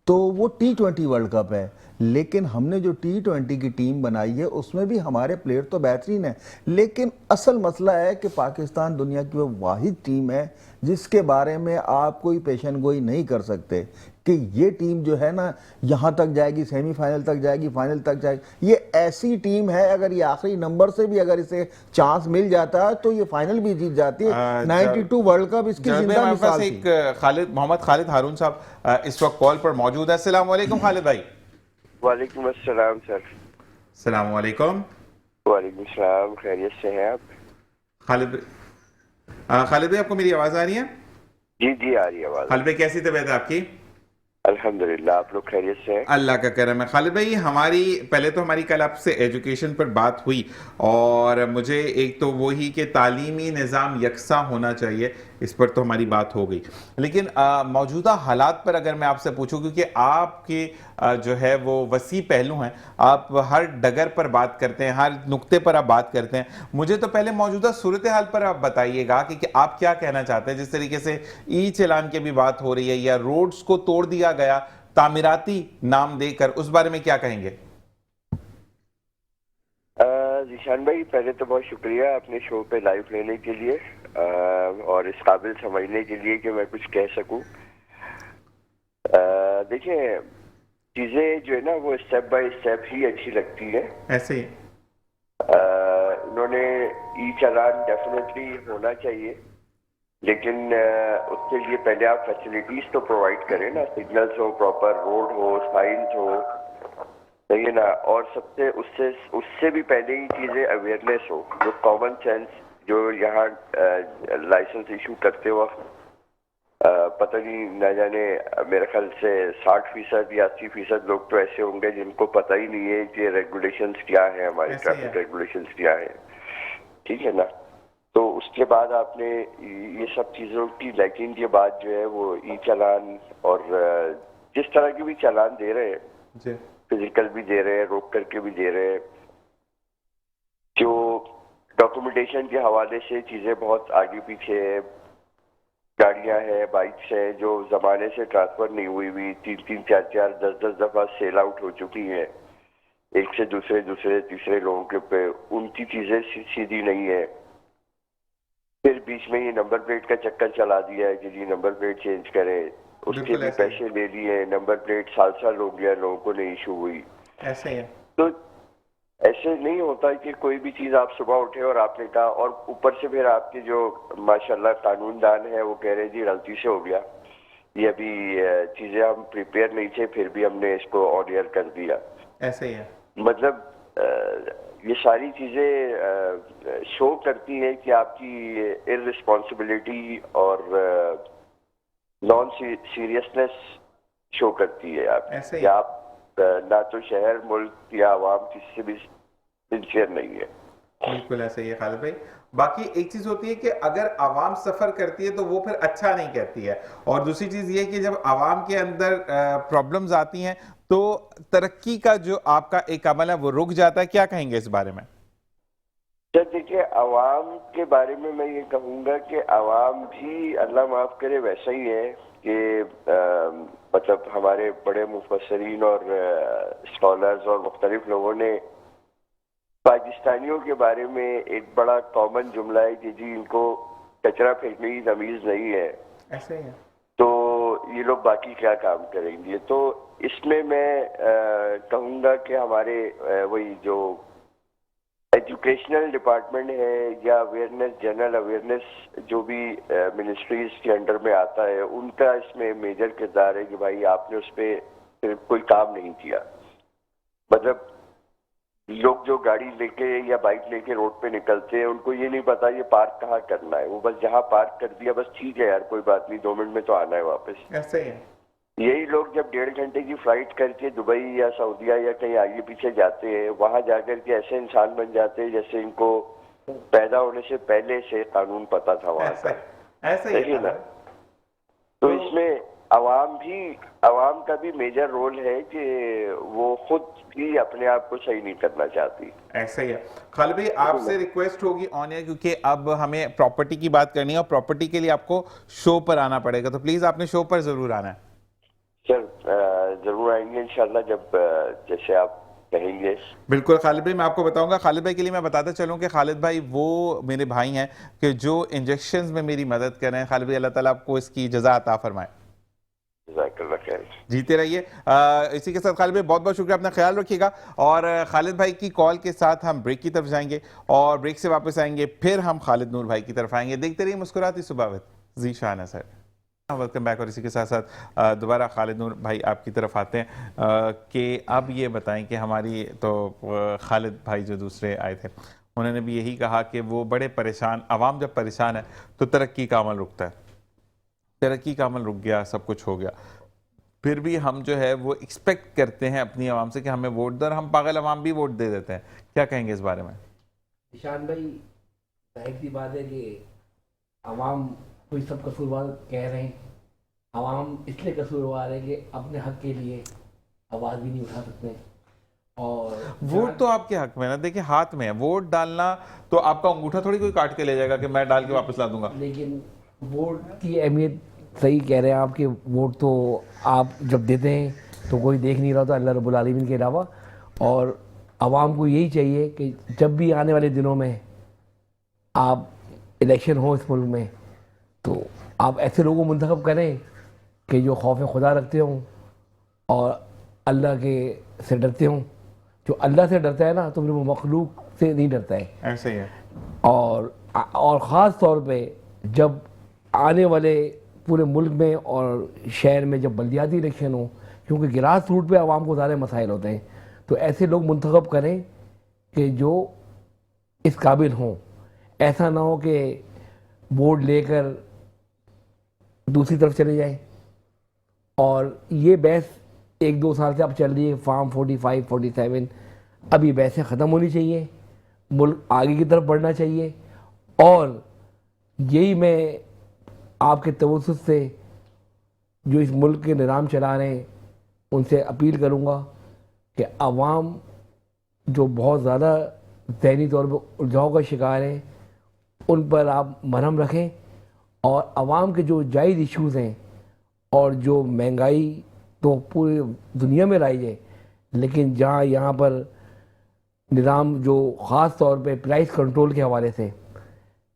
تو وہ T20 ورلڈ کپ ہے. لیکن ہم نے جو T20 کی ٹیم بنائی ہے اس میں بھی ہمارے پلیئر تو بہترین ہیں، لیکن اصل مسئلہ ہے کہ پاکستان دنیا کی وہ واحد ٹیم ہے جس کے بارے میں آپ کوئی پیشن گوئی نہیں کر سکتے کہ یہ ٹیم جو ہے نا یہاں تک جائے گی، سیمی فائنل تک جائے گی، فائنل تک جائے گی۔ یہ ایسی ٹیم ہے اگر یہ آخری نمبر سے بھی اگر اسے چانس مل جاتا ہے تو یہ فائنل بھی جیت جاتی ہے۔ 92 ورلڈ کپ اس کی زندہ مثال تھی۔ ایک محمد خالد ہارون صاحب اس وقت کال پر موجود ہے۔ السلام علیکم خالد بھائی۔ وعلیکم السلام سر۔ السلام علیکم۔ وعلیکم السلام، خیریت سے ہیں آپ؟ خالد بھائی آپ کو میری آواز آ رہی ہے؟ جی جی آ رہی ہے آواز۔ خالد بھائی کیسی طبیعت ہے آپ کی؟ الحمدللہ، آپ لوگ خیریت سے ہیں؟ اللہ کا کرم ہے۔ خالد بھائی پہلے تو ہماری کل آپ سے ایجوکیشن پر بات ہوئی، اور مجھے ایک تو وہی کہ تعلیمی نظام یکساں ہونا چاہیے، اس پر تو ہماری بات ہو گئی، لیکن موجودہ حالات پر اگر میں آپ سے پوچھوں، کیونکہ آپ کے جو ہے وہ وسیع پہلو ہیں، آپ ہر ڈگر پر بات کرتے ہیں، ہر نقطے پر آپ بات کرتے ہیں، مجھے تو پہلے موجودہ صورتحال پر آپ بتائیے گا کہ آپ کیا کہنا چاہتے ہیں۔ جس طریقے سے ای چلان کی بھی بات ہو رہی ہے، یا روڈز کو توڑ دیا گیا تعمیراتی نام دے کر، اس بارے میں کیا کہیں گے؟ ذیشان بھائی پہلے تو بہت شکریہ اپنے شو پہ لائیو لینے کے لیے اور اس قابل سمجھنے کے لیے کہ میں کچھ کہہ سکوں۔ دیکھیں چیزیں جو ہے نا وہ اسٹیپ بائی اسٹیپ ہی اچھی لگتی ہے۔ ایسے ہی انہوں نے ای چالان ڈیفینیٹلی ہونا چاہیے، لیکن اس کے لیے پہلے آپ فیسلٹیز تو پرووائڈ کریں نا، سگنلز ہو، پراپر روڈ ہو، سائنز ہو، صحیح ہے نا، اور اس سے بھی پہلے ہی چیزیں اویئرنیس ہو، جو کامن سینس جو یہاں لائسنس ایشو کرتے وقت پتہ نہیں نہ جانے میرے خیال سے 60% یا 80% لوگ تو ایسے ہوں گے جن کو پتہ ہی نہیں ہے کہ ریگولیشنز کیا ہیں، ہماری ٹریفک ریگولیشنز کیا ہیں، ٹھیک ہے نا۔ تو اس کے بعد آپ نے یہ سب چیزوں کی، لیکن یہ بات جو ہے وہ ای چالان اور جس طرح کے بھی چالان دے رہے ہیں، فزیکل بھی دے رہے ہیں، روک کر کے بھی دے رہے ہیں، جو ڈاکومنٹیشن کے حوالے سے چیزیں بہت آگے پیچھے ہے، گاڑیاں ہیں، بائکس ہیں جو زمانے سے ٹرانسفر نہیں ہوئی ہوئی، 3 4 10 دفعہ سیل آؤٹ ہو چکی ہیں ایک سے دوسرے تیسرے لوگوں کے پہ، ان کی چیزیں سیدھی نہیں ہے۔ پھر بیچ میں یہ نمبر پلیٹ کا چکر چلا دیا ہے کہ جی نمبر پلیٹ چینج کریں، اس کے بھی پیسے لے لیے، نمبر پلیٹ سال ہو گیا لوگوں کو نہیں ایشو ہوئی۔ ایسے ہی تو ایسے نہیں ہوتا کہ کوئی بھی چیز آپ صبح اٹھے اور آپ نے کہا، اور اوپر سے پھر آپ کے جو ماشاءاللہ قانون دان ہے وہ کہہ رہے جی غلطی سے ہو گیا، یہ ابھی چیزیں ہم پریپیئر نہیں تھے پھر بھی ہم نے اس کو آن ایئر کر دیا۔ ایسے ہی ہے، مطلب یہ ساری چیزیں شو کرتی ہیں کہ آپ کی ارسپانسبلٹی اور نان سیریسنس شو کرتی ہے آپ کہ آپ نہ تو شہر، ملک یا عوام کسی سے بھی سنسیئر نہیں ہے۔ بالکل ایسے ہی ہے خالد بھائی۔ باقی ایک چیز ہوتی ہے کہ اگر عوام سفر کرتی ہے تو وہ پھر اچھا نہیں کہتی ہے، اور دوسری چیز یہ کہ جب عوام کے اندر پرابلمز آتی ہیں تو ترقی کا جو آپ کا ایک عمل ہے وہ رک جاتا ہے۔ کیا کہیں گے اس بارے میں؟ سر دیکھیے، عوام کے بارے میں یہ کہوں گا کہ عوام بھی اللہ معاف کرے ویسا ہی ہے کہ مطلب ہمارے بڑے مفسرین اور اسکالرز اور مختلف لوگوں نے پاکستانیوں کے بارے میں ایک بڑا کامن جملہ ہے کہ جی ان کو کچرا پھینکنے کی تمیز نہیں ہے، ایسے ہی ہے، تو یہ لوگ باقی کیا کام کریں گے۔ تو اس میں کہوں گا کہ ہمارے وہی جو ایجوکیشنل ڈپارٹمنٹ ہے یا اویئرنیس، جنرل اویئرنیس جو بھی منسٹریز کے انڈر میں آتا ہے، ان کا اس میں میجر کردار ہے کہ بھائی آپ نے اس پہ صرف کوئی کام نہیں کیا۔ مطلب لوگ جو گاڑی لے کے یا بائک لے کے روڈ پہ نکلتے ہیں ان کو یہ نہیں پتا یہ پارک کہاں کرنا ہے، وہ بس جہاں پارک کر دیا بس ٹھیک ہے یار کوئی بات نہیں 2 منٹ میں تو آنا ہے واپس۔ ایسے ہی ہے، یہی لوگ جب 1.5 گھنٹے کی فلائٹ کر کے دبئی یا سعودیہ یا کہیں آگے پیچھے جاتے ہیں، وہاں جا کر کے ایسے انسان بن جاتے ہیں جیسے ان کو پیدا ہونے سے پہلے سے قانون پتا تھا وہاں کا، ایسے ہی ہے نا۔ تو اس میں عوام کا بھی میجر رول ہے کہ وہ خود بھی اپنے آپ کو صحیح نہیں کرنا چاہتی۔ ایسا ہی ہے خالد بھائی، آپ سے ریکویسٹ ہوگی آن ایئر، کیونکہ اب ہمیں پراپرٹی کی بات کرنی ہے اور پراپرٹی کے لیے آپ کو شو پر آنا پڑے گا، تو پلیز آپ نے شو پر ضرور آنا ہے۔ سر ضرور آئیں گے انشاءاللہ جب جیسے آپ کہیں گے. بالکل خالد بھائی، میں آپ کو بتاؤں گا. خالد بھائی کے لیے میں بتاتا چلوں کہ خالد بھائی وہ میرے بھائی ہیں کہ جو انجیکشنز میں میری مدد کر رہے ہیں. خالد بھائی اللہ تعالیٰ آپ کو اس کی جزا عطا فرمائے. جزاک اللہ خیر. جیتے رہیے. اسی کے ساتھ خالد بھائی بہت بہت شکریہ، اپنا خیال رکھیے گا. اور خالد بھائی کی کال کے ساتھ ہم بریک کی طرف جائیں گے اور بریک سے واپس آئیں گے، پھر ہم خالد نور بھائی کی طرف آئیں گے. دیکھتے رہیے مسکراتی صبح وقت ذیشان اثر. Welcome back. اور اسی کے ساتھ ساتھ دوبارہ خالد نور بھائی آپ کی طرف آتے ہیں کہ اب یہ بتائیں کہ ہماری تو خالد بھائی جو دوسرے آئے تھے انہوں نے بھی یہی کہا کہ وہ بڑے پریشان، عوام جب پریشان ہے تو ترقی کا عمل رکتا ہے. ترقی کا عمل رک گیا، سب کچھ ہو گیا، پھر بھی ہم جو ہے وہ ایکسپیکٹ کرتے ہیں اپنی عوام سے کہ ہمیں ووٹ دیں، اور ہم پاگل عوام بھی ووٹ دے دیتے ہیں. کیا کہیں گے اس بارے میں؟ نشان بھائی ظاہر سی بات ہے کہ عوام کوئی سب قصوروار کہہ رہے ہیں. عوام اس لیے قصوروار ہے کہ اپنے حق کے لیے آواز بھی نہیں اٹھا سکتے. اور ووٹ تو آپ کے حق میں نا، دیکھیں ہاتھ میں ہے ووٹ ڈالنا، تو آپ کا انگوٹھا تھوڑی کوئی کاٹ کے لے جائے گا کہ میں ڈال کے واپس لا دوں گا. لیکن ووٹ کی اہمیت صحیح کہہ رہے ہیں آپ، کہ ووٹ تو آپ جب دیتے ہیں تو کوئی دیکھ نہیں رہا تھا اللہ رب العالمین کے علاوہ. اور عوام کو یہی چاہیے کہ جب بھی آنے والے دنوں میں آپ الیکشن ہو اس ملک میں تو آپ ایسے لوگوں کو منتخب کریں کہ جو خوف خدا رکھتے ہوں اور اللہ کے سے ڈرتے ہوں. جو اللہ سے ڈرتا ہے نا تو پھر وہ مخلوق سے نہیں ڈرتا ہے. ایسے ہی ہے. اور خاص طور پہ جب آنے والے پورے ملک میں اور شہر میں جب بلدیاتی الیکشن ہوں، کیونکہ گراس روٹ پہ عوام کو سارے مسائل ہوتے ہیں، تو ایسے لوگ منتخب کریں کہ جو اس قابل ہوں. ایسا نہ ہو کہ ووٹ لے کر دوسری طرف چلے جائیں. اور یہ بحث 1-2 سال سے اب چل رہی ہے، فارم 45 47، اب یہ بحثیں ختم ہونی چاہیے، ملک آگے کی طرف بڑھنا چاہیے. اور یہی میں آپ کے توسط سے جو اس ملک کے نظام چلا رہے ہیں ان سے اپیل کروں گا کہ عوام جو بہت زیادہ ذہنی طور پہ الجھاؤ کا شکار ہیں ان پر آپ مرہم رکھیں، اور عوام کے جو جائز ایشوز ہیں، اور جو مہنگائی تو پوری دنیا میں رائج ہے، لیکن جہاں یہاں پر نظام جو خاص طور پہ پرائس کنٹرول کے حوالے سے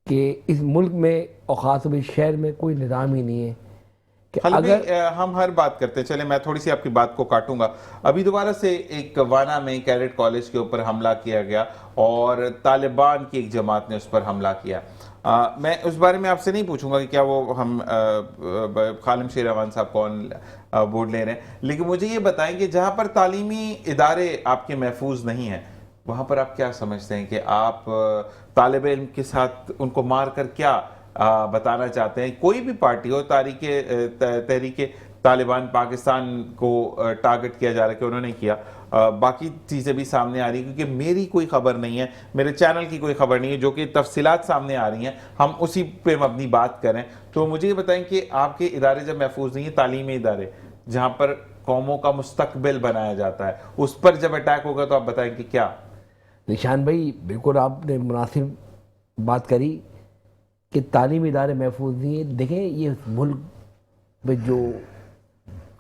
کہ اس ملک میں اور خاص طور پہ شہر میں کوئی نظام ہی نہیں ہے. کہ اگر ہم ہر بات کرتے چلیں، میں تھوڑی سی آپ کی بات کو کاٹوں گا. ابھی دوبارہ سے ایک وانا میں کیڈٹ کالج کے اوپر حملہ کیا گیا اور طالبان کی ایک جماعت نے اس پر حملہ کیا. میں اس بارے میں آپ سے نہیں پوچھوں گا کہ کیا وہ ہم خالم شیروان صاحب کون ووٹ لے رہے ہیں، لیکن مجھے یہ بتائیں کہ جہاں پر تعلیمی ادارے آپ کے محفوظ نہیں ہیں وہاں پر آپ کیا سمجھتے ہیں کہ آپ طالب علم کے ساتھ ان کو مار کر کیا بتانا چاہتے ہیں؟ کوئی بھی پارٹی ہو، تحریک طالبان پاکستان کو ٹارگٹ کیا جا رہا ہے کہ انہوں نے کیا، باقی چیزیں بھی سامنے آ رہی ہیں کیونکہ میری کوئی خبر نہیں ہے، میرے چینل کی کوئی خبر نہیں ہے، جو کہ تفصیلات سامنے آ رہی ہیں ہم اسی پہ اپنی بات کریں. تو مجھے یہ بتائیں کہ آپ کے ادارے جب محفوظ نہیں ہیں، تعلیمی ادارے جہاں پر قوموں کا مستقبل بنایا جاتا ہے، اس پر جب اٹیک ہوگا تو آپ بتائیں کہ کیا؟ نشان بھائی بالکل آپ نے مناسب بات کری کہ تعلیمی ادارے محفوظ نہیں ہیں. دیکھیں یہ ملک میں جو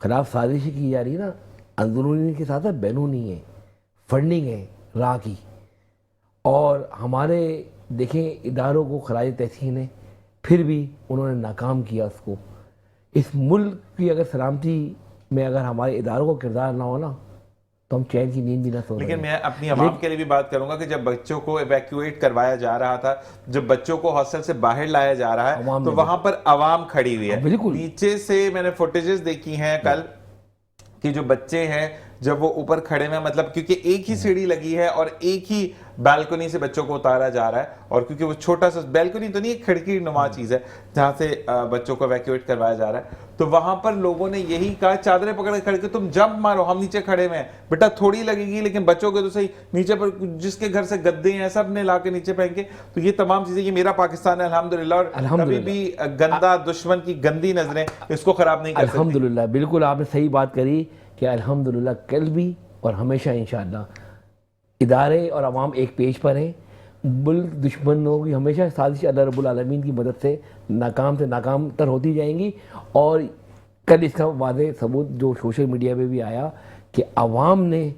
خلاف سازشیں کی جا رہی ہے نا، اندرونی کے ساتھ بیرونی ہے، فنڈنگ ہے راہ کی، اور ہمارے دیکھیں اداروں کو خراج تحسین ہے، پھر بھی انہوں نے ناکام کیا اس کو. اس ملک کی اگر سلامتی میں اگر ہمارے اداروں کو کردار نہ ہو نا تو ہم چین کی نیند بھی نہ سو. لیکن میں اپنی عوام کے لیے بھی بات کروں گا کہ جب بچوں کو ایویکویٹ کروایا جا رہا تھا، جب بچوں کو ہاسٹل سے باہر لایا جا رہا ہے تو وہاں پر عوام کھڑی ہوئی ہے. نیچے سے میں نے فوٹیجز دیکھی ہیں کل کہ جو بچے ہیں جب وہ اوپر کھڑے میں، مطلب کیونکہ ایک ہی سیڑھی لگی ہے اور ایک ہی بیلکنی سے بچوں کو اتارا جا رہا ہے، اور کیونکہ وہ چھوٹا سا بیلکنی تو نہیں، ایک کھڑکی نما چیز ہے جہاں سے بچوں کو ایویکویٹ کروایا جا رہا ہے، تو وہاں پر لوگوں نے یہی کہا چادریں پکڑ کے کھڑے کہ تم جمپ مارو، ہم نیچے کھڑے میں ہیں، بیٹا تھوڑی لگے گی لیکن بچوں کے تو صحیح نیچے پر جس کے گھر سے گدے ہیں سب نے لا کے نیچے پھینک کے. تو یہ تمام چیزیں، یہ میرا پاکستان ہے الحمدللہ، اور کبھی بھی گندا دشمن کی گندی نظریں اس کو خراب نہیں کر سکتی. الحمدللہ بالکل آپ نے صحیح بات کری کہ الحمدللہ کل بھی اور ہمیشہ انشاءاللہ ادارے اور عوام ایک پیج پر ہیں. ملک دشمنوں کی ہمیشہ سازش اللہ رب العالمین کی مدد سے ناکام سے ناکام تر ہوتی جائیں گی، اور کل اس کا واضح ثبوت جو سوشل میڈیا پہ بھی آیا کہ عوام نے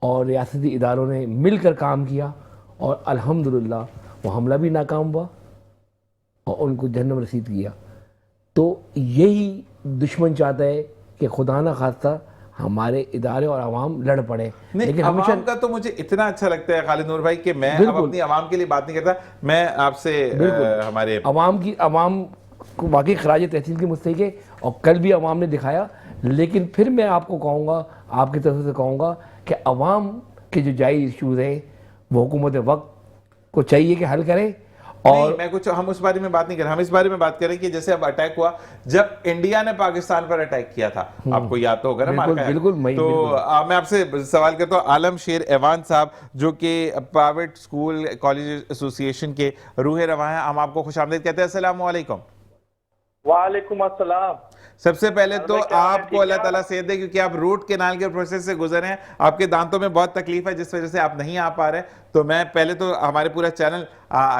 اور ریاستی اداروں نے مل کر کام کیا اور الحمدللہ وہ حملہ بھی ناکام ہوا اور ان کو جہنم رسید کیا. تو یہی دشمن چاہتا ہے کہ خدا نہ خواستہ ہمارے ادارے اور عوام لڑ پڑے. لیکن عوام کا تو مجھے اتنا اچھا لگتا ہے خالد نور بھائی کہ میں اب اپنی عوام کے لیے بات نہیں کرتا, میں آپ سے ہمارے عوام کو واقعی خراج تحسین کی مستحق ہے اور کل بھی عوام نے دکھایا. لیکن پھر میں آپ کو کہوں گا, آپ کی طرف سے کہوں گا کہ عوام کے جو جائز ایشوز ہیں وہ حکومت وقت کو چاہیے کہ حل کرے. اور میں کچھ ہم اس بارے میں بات نہیں کر رہے, ہم اس بارے میں بات کریں کہ جیسے اب اٹیک ہوا, جب انڈیا نے پاکستان پر اٹیک کیا تھا, آپ کو یاد تو ہوگا نا, تو میں آپ سے سوال کرتا ہوں, عالم شیر ایوان صاحب جو کہ پرائیویٹ اسکول کالج ایسوسی ایشن کے روح رواں ہیں, ہم آپ کو خوش آمدید کہتے ہیں. السلام علیکم. وعلیکم السلام. سب سے پہلے تو آپ کو اللہ تعالیٰ صحت دے, کیونکہ آپ روٹ کینال کے پروسیس سے گزر ہیں, آپ کے دانتوں میں بہت تکلیف ہے جس وجہ سے آپ نہیں آ پا رہے. تو میں پہلے تو ہمارے پورا چینل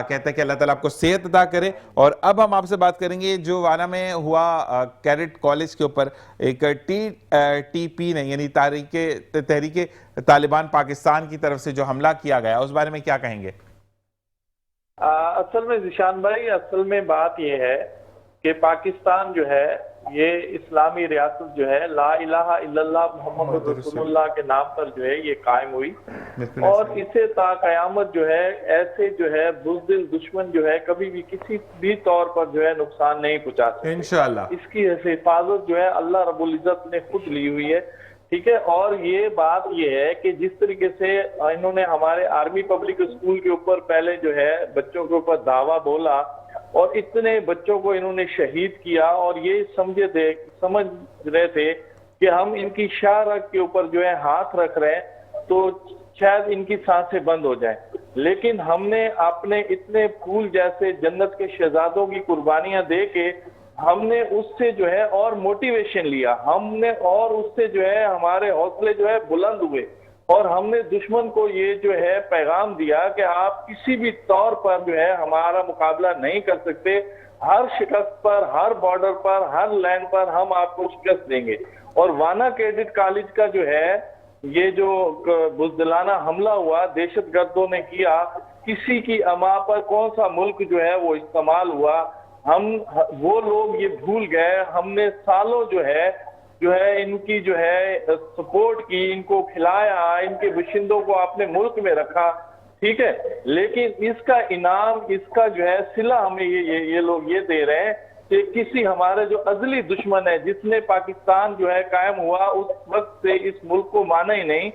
کہتا ہے کہ اللہ تعالیٰ آپ کو صحت عطا کرے. اور اب ہم آپ سے بات کریں گے جو وانا میں ہوا کیڈٹ کالج کے اوپر ایک ٹی پی نے یعنی تحریک طالبان پاکستان کی طرف سے جو حملہ کیا گیا, اس بارے میں کیا کہیں گے؟ اصل میں ذیشان بھائی, اصل میں بات یہ ہے کہ پاکستان جو ہے یہ اسلامی ریاست جو ہے لا الہ الا اللہ محمد رسول اللہ کے نام پر جو ہے یہ قائم ہوئی, اور اسے تا قیامت جو ہے ایسے جو ہے بزدل دشمن جو ہے کبھی بھی کسی بھی طور پر جو ہے نقصان نہیں پہنچا سکتے انشاءاللہ. اس کی حفاظت جو ہے اللہ رب العزت نے خود لی ہوئی ہے, ٹھیک ہے. اور یہ بات یہ ہے کہ جس طریقے سے انہوں نے ہمارے آرمی پبلک اسکول کے اوپر پہلے جو ہے بچوں کے اوپر دعویٰ بولا اور اتنے بچوں کو انہوں نے شہید کیا, اور یہ سمجھ رہے تھے کہ ہم ان کی شاہ رگ کے اوپر جو ہے ہاتھ رکھ رہے ہیں تو شاید ان کی سانسیں بند ہو جائیں. لیکن ہم نے اپنے اتنے پھول جیسے جنت کے شہزادوں کی قربانیاں دے کے ہم نے اس سے جو ہے اور موٹیویشن لیا, ہم نے اور اس سے جو ہے ہمارے حوصلے جو ہے بلند ہوئے, اور ہم نے دشمن کو یہ جو ہے پیغام دیا کہ آپ کسی بھی طور پر جو ہے ہمارا مقابلہ نہیں کر سکتے, ہر شکست پر, ہر بارڈر پر, ہر لینڈ پر ہم آپ کو شکست دیں گے. اور وانا کیڈٹ کالج کا جو ہے یہ جو بزدلانہ حملہ ہوا دہشت گردوں نے کیا, کسی کی اما پر کون سا ملک جو ہے وہ استعمال ہوا, ہم وہ لوگ یہ بھول گئے. ہم نے سالوں جو ہے ان کی جو ہے سپورٹ کی, ان کو کھلایا, ان کے باشندوں کو اپنے ملک میں رکھا, ٹھیک ہے. لیکن اس کا انعام, اس کا جو ہے صلہ ہمیں یہ لوگ یہ دے رہے ہیں کہ کسی ہمارے جو ازلی دشمن ہے جس نے پاکستان جو ہے قائم ہوا اس وقت سے اس ملک کو مانا ہی نہیں,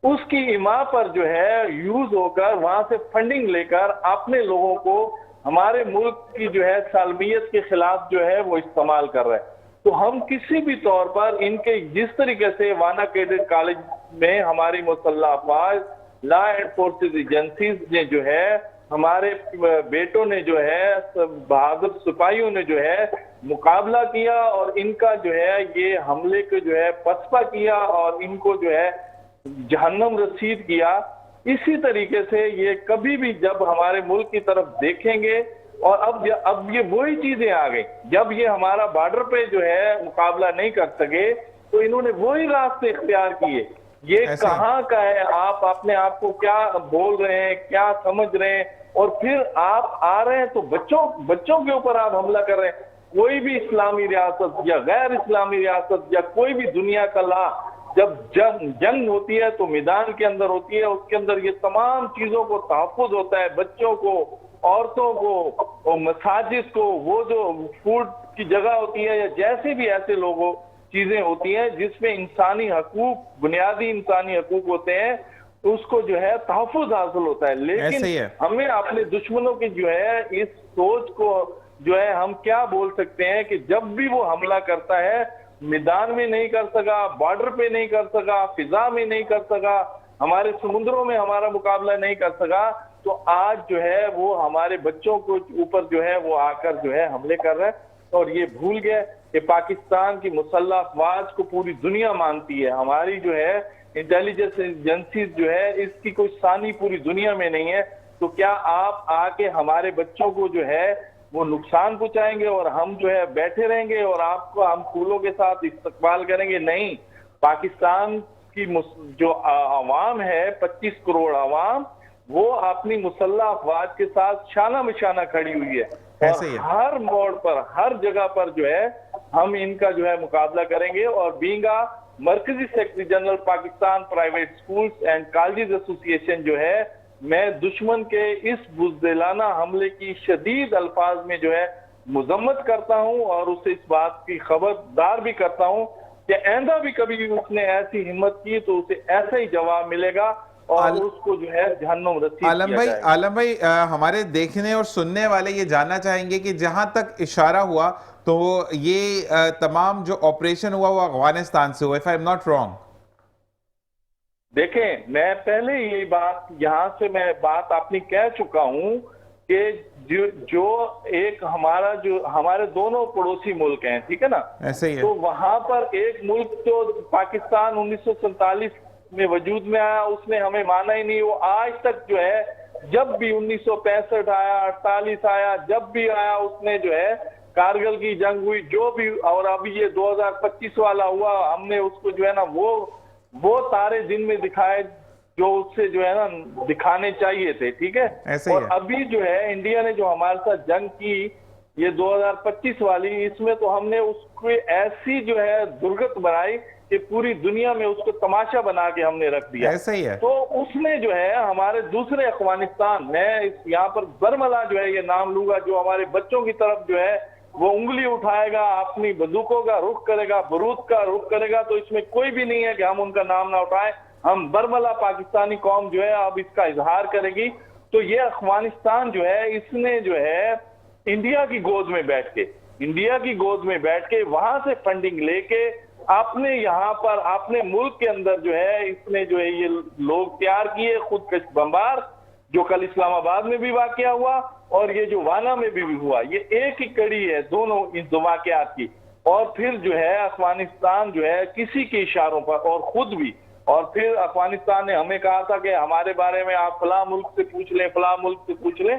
اس کی اما پر جو ہے یوز ہو کر وہاں سے فنڈنگ لے کر اپنے لوگوں کو ہمارے ملک کی جو ہے سالمیت کے خلاف جو ہے وہ استعمال کر رہے ہیں. تو ہم کسی بھی طور پر ان کے جس طریقے سے وانا کیڈٹ کالج میں ہماری مسلح افواج, لا اینڈ فورسز ایجنسیز نے جو ہے ہمارے بیٹوں نے جو ہے بہادر سپاہیوں نے جو ہے مقابلہ کیا اور ان کا جو ہے یہ حملے کو جو ہے پسپا کیا اور ان کو جو ہے جہنم رسید کیا. اسی طریقے سے یہ کبھی بھی جب ہمارے ملک کی طرف دیکھیں گے, اور اب یہ وہی چیزیں آ گئی, جب یہ ہمارا بارڈر پہ جو ہے مقابلہ نہیں کر سکے تو انہوں نے وہی راستے اختیار کیے. یہ کہاں کا ہے, آپ اپنے آپ کو کیا بول رہے ہیں, کیا سمجھ رہے ہیں, اور پھر آپ آ رہے ہیں تو بچوں کے اوپر آپ حملہ کر رہے ہیں. کوئی بھی اسلامی ریاست یا غیر اسلامی ریاست یا کوئی بھی دنیا کا لا جب جنگ ہوتی ہے تو میدان کے اندر ہوتی ہے, اس کے اندر یہ تمام چیزوں کو تحفظ ہوتا ہے, بچوں کو, عورتوں کو, اور مساجد کو, وہ جو فوڈ کی جگہ ہوتی ہے یا جیسے بھی ایسے لوگوں چیزیں ہوتی ہیں جس میں انسانی حقوق, بنیادی انسانی حقوق ہوتے ہیں, اس کو جو ہے تحفظ حاصل ہوتا ہے. لیکن ہمیں اپنے دشمنوں کی جو ہے اس سوچ کو جو ہے ہم کیا بول سکتے ہیں کہ جب بھی وہ حملہ کرتا ہے میدان میں نہیں کر سکا, بارڈر پہ نہیں کر سکا, فضا میں نہیں کر سکا, ہمارے سمندروں میں ہمارا مقابلہ نہیں کر سکا, تو آج جو ہے وہ ہمارے بچوں کو اوپر جو ہے وہ آ کر جو ہے حملے کر رہے ہیں. اور یہ بھول گئے کہ پاکستان کی مسلح افواج کو پوری دنیا مانتی ہے, ہماری جو ہے انٹیلیجنس ایجنسیز جو ہے اس کی کوئی ثانی پوری دنیا میں نہیں ہے. تو کیا آپ آ کے ہمارے بچوں کو جو ہے وہ نقصان پہنچائیں گے اور ہم جو ہے بیٹھے رہیں گے اور آپ کو ہم پھولوں کے ساتھ استقبال کریں گے. نہیں, پاکستان کی جو عوام ہے 25 کروڑ عوام, وہ اپنی مسلح افواج کے ساتھ شانہ بشانہ کھڑی ہوئی ہے ایسے ہی اور ہے. ہر موڑ پر ہر جگہ پر جو ہے ہم ان کا جو ہے مقابلہ کریں گے. اور بینگا مرکزی secretary general Pakistan private schools and colleges ایسوسی ایشن جو ہے, میں دشمن کے اس بزدلانہ حملے کی شدید الفاظ میں جو ہے مذمت کرتا ہوں اور اسے اس بات کی خبردار بھی کرتا ہوں کہ آئندہ بھی کبھی اس نے ایسی ہمت کی تو اسے ایسا ہی جواب ملے گا اور اس کو جو ہے جہنم رسید کیا جائے گا. عالم بھائی, ہمارے دیکھنے اور سننے والے یہ جاننا چاہیں گے کہ جہاں تک اشارہ ہوا تو یہ تمام جو آپریشن ہوا وہ افغانستان سے ہوا, if I'm not wrong. دیکھیں, میں پہلے یہ بات یہاں سے میں بات اپنی کہہ چکا ہوں کہ جو ایک ہمارے دونوں پڑوسی ملک ہیں, ٹھیک ہے نا, ایسے ہی ہے. تو وہاں پر ایک ملک تو پاکستان 1947 میں وجود میں آیا, اس نے ہمیں مانا ہی نہیں. وہ آج تک جو ہے جب بھی 1965 آیا, 48 آیا, جب بھی آیا اس نے جو ہے کارگل کی جنگ ہوئی جو بھی, اور ابھی یہ 2025 والا ہوا, ہم نے اس کو جو ہے نا وہ تارے دن میں دکھائے جو اس سے جو ہے نا دکھانے چاہیے تھے, ٹھیک ہے. اور ابھی جو ہے انڈیا نے جو ہمارے ساتھ جنگ کی یہ 2025 والی, اس میں تو ہم نے اس کو ایسی جو ہے درگت بنائی کہ پوری دنیا میں اس کو تماشا بنا کے ہم نے رکھ دیا. ایسا ہی ہے. تو اس میں جو ہے ہمارے دوسرے افغانستان, میں یہاں پر برملا جو ہے یہ نام لوں گا, جو ہمارے بچوں کی طرف جو ہے وہ انگلی اٹھائے گا, اپنی بندوقوں کا رخ کرے گا, بارود کا رخ کرے گا, تو اس میں کوئی بھی نہیں ہے کہ ہم ان کا نام نہ اٹھائیں. ہم برملا پاکستانی قوم جو ہے اب اس کا اظہار کرے گی. تو یہ افغانستان جو ہے اس نے جو ہے انڈیا کی گود میں بیٹھ کے وہاں سے فنڈنگ لے کے اپنے یہاں پر اپنے ملک کے اندر جو ہے اس نے جو ہے یہ لوگ تیار کیے خودکش بمبار, جو کل اسلام آباد میں بھی واقعہ ہوا اور یہ جو وانا میں بھی ہوا. یہ ایک ہی کڑی ہے دونوں اس واقعات کی. اور پھر جو ہے افغانستان جو ہے کسی کے اشاروں پر اور خود بھی, اور پھر افغانستان نے ہمیں کہا تھا کہ ہمارے بارے میں آپ فلاں ملک سے پوچھ لیں, فلاں ملک سے پوچھ لیں.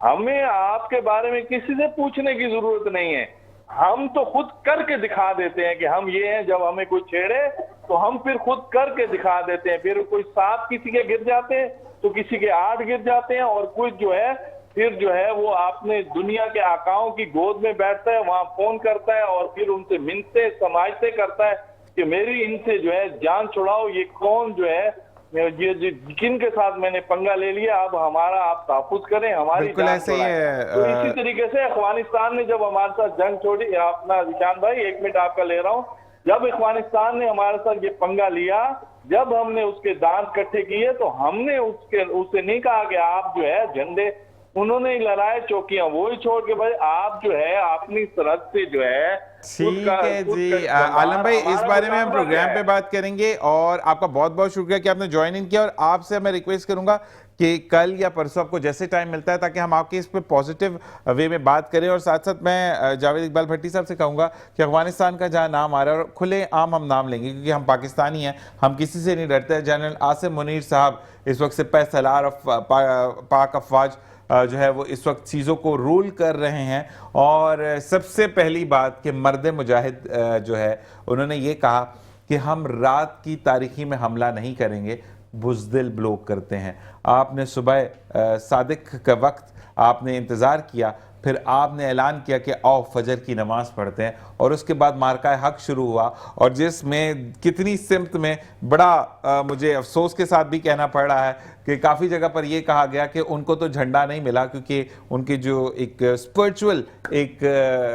ہمیں آپ کے بارے میں کسی سے پوچھنے کی ضرورت نہیں ہے, ہم تو خود کر کے دکھا دیتے ہیں کہ ہم یہ ہیں. جب ہمیں کوئی چھیڑے تو ہم پھر خود کر کے دکھا دیتے ہیں. پھر کوئی 7 کسی کے گر جاتے ہیں تو کسی کے 8 گر جاتے ہیں, اور کچھ جو ہے پھر جو ہے وہ اپنے دنیا کے آقاؤں کی گود میں بیٹھتا ہے, وہاں فون کرتا ہے اور پھر ان سے منتیں سماجتیں کرتا ہے کہ میری ان سے جو ہے جان چھڑاؤ. یہ کون جو ہے یہ جن کے ساتھ میں نے پنگا لے لیا, اب ہمارا آپ تحفظ کریں, ہماری جان چھڑائیں. تو اسی طریقے سے افغانستان نے جب ہمارے ساتھ جنگ چھوڑی, اپنا ذیشان بھائی 1 منٹ آپ کا لے رہا ہوں, جب افغانستان نے ہمارے ساتھ یہ پنگا لیا, جب ہم نے اس کے دانت کٹھے کیے تو ہم نے اسے نہیں کہا کہ آپ جو ہے جھنڈے, انہوں نے لڑائے چوکیاں وہی چھوڑ کے بھائی آپ جو ہے اپنی سرحد سے جو ہے. ٹھیک ہے جی عالم بھائی, اس بارے میں ہم پروگرام پہ بات کریں گے, اور آپ کا بہت بہت شکریہ کہ آپ نے جوائن ان کیا. اور آپ سے میں ریکویسٹ کروں گا کہ کل یا پرسوں آپ کو جیسے ٹائم ملتا ہے تاکہ ہم آپ کے اس پہ پازیٹیو وے میں بات کریں. اور ساتھ ساتھ میں جاوید اقبال بھٹی صاحب سے کہوں گا کہ افغانستان کا جہاں نام آ رہا ہے, اور کھلے عام ہم نام لیں گے کیونکہ ہم پاکستانی ہیں, ہم کسی سے نہیں ڈرتے. جنرل عاصم منیر صاحب اس وقت سپہ سالار پاک افواج جو ہے وہ اس وقت چیزوں کو رول کر رہے ہیں. اور سب سے پہلی بات کہ مرد مجاہد جو ہے انہوں نے یہ کہا کہ ہم رات کی تاریکی میں حملہ نہیں کریں گے, بزدل بلوک کرتے ہیں. آپ نے صبح صادق کا وقت آپ نے انتظار کیا, پھر آپ نے اعلان کیا کہ آؤ فجر کی نماز پڑھتے ہیں, اور اس کے بعد مارکہ حق شروع ہوا, اور جس میں کتنی سمت میں بڑا مجھے افسوس کے ساتھ بھی کہنا پڑ رہا ہے کہ کافی جگہ پر یہ کہا گیا کہ ان کو تو جھنڈا نہیں ملا کیونکہ ان کی جو ایک اسپرچول ایک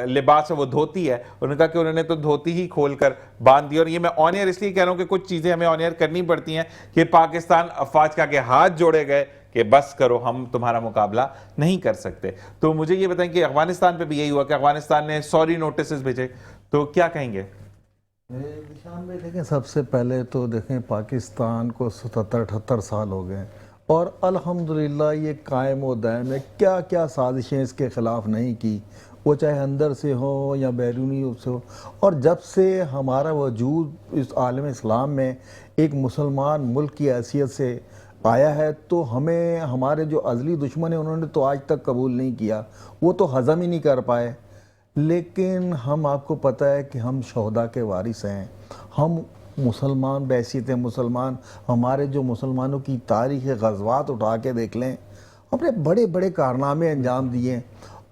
لباس ہے وہ دھوتی ہے. انہوں نے کہا کہ انہوں نے تو دھوتی ہی کھول کر باندھ دی. اور یہ میں آن ایئر اس لیے کہہ رہا ہوں کہ کچھ چیزیں ہمیں آن ایئر کرنی پڑتی ہیں کہ پاکستان افواج کا کہ ہاتھ جوڑے گئے کہ بس کرو, ہم تمہارا مقابلہ نہیں کر سکتے. تو مجھے یہ بتائیں کہ افغانستان پہ بھی یہی ہوا کہ افغانستان نے سوری نوٹسز بھیجے, تو کیا کہیں گے؟ نشان بھائی دیکھیں, سب سے پہلے تو دیکھیں پاکستان کو 77-78 سال ہو گئے, اور الحمدللہ یہ قائم و دائم ہے. کیا کیا سازشیں اس کے خلاف نہیں کی, وہ چاہے اندر سے ہو یا بیرونی سے ہو. اور جب سے ہمارا وجود اس عالم اسلام میں ایک مسلمان ملک کی حیثیت سے آیا ہے تو ہمیں ہمارے جو ازلی دشمن ہیں انہوں نے تو آج تک قبول نہیں کیا، وہ تو ہضم ہی نہیں کر پائے. لیکن ہم آپ کو پتہ ہے کہ ہم شہداء کے وارث ہیں، ہم مسلمان بحیثیت مسلمان، ہمارے جو مسلمانوں کی تاریخ غزوات اٹھا کے دیکھ لیں، ہم نے بڑے بڑے کارنامے انجام دیے.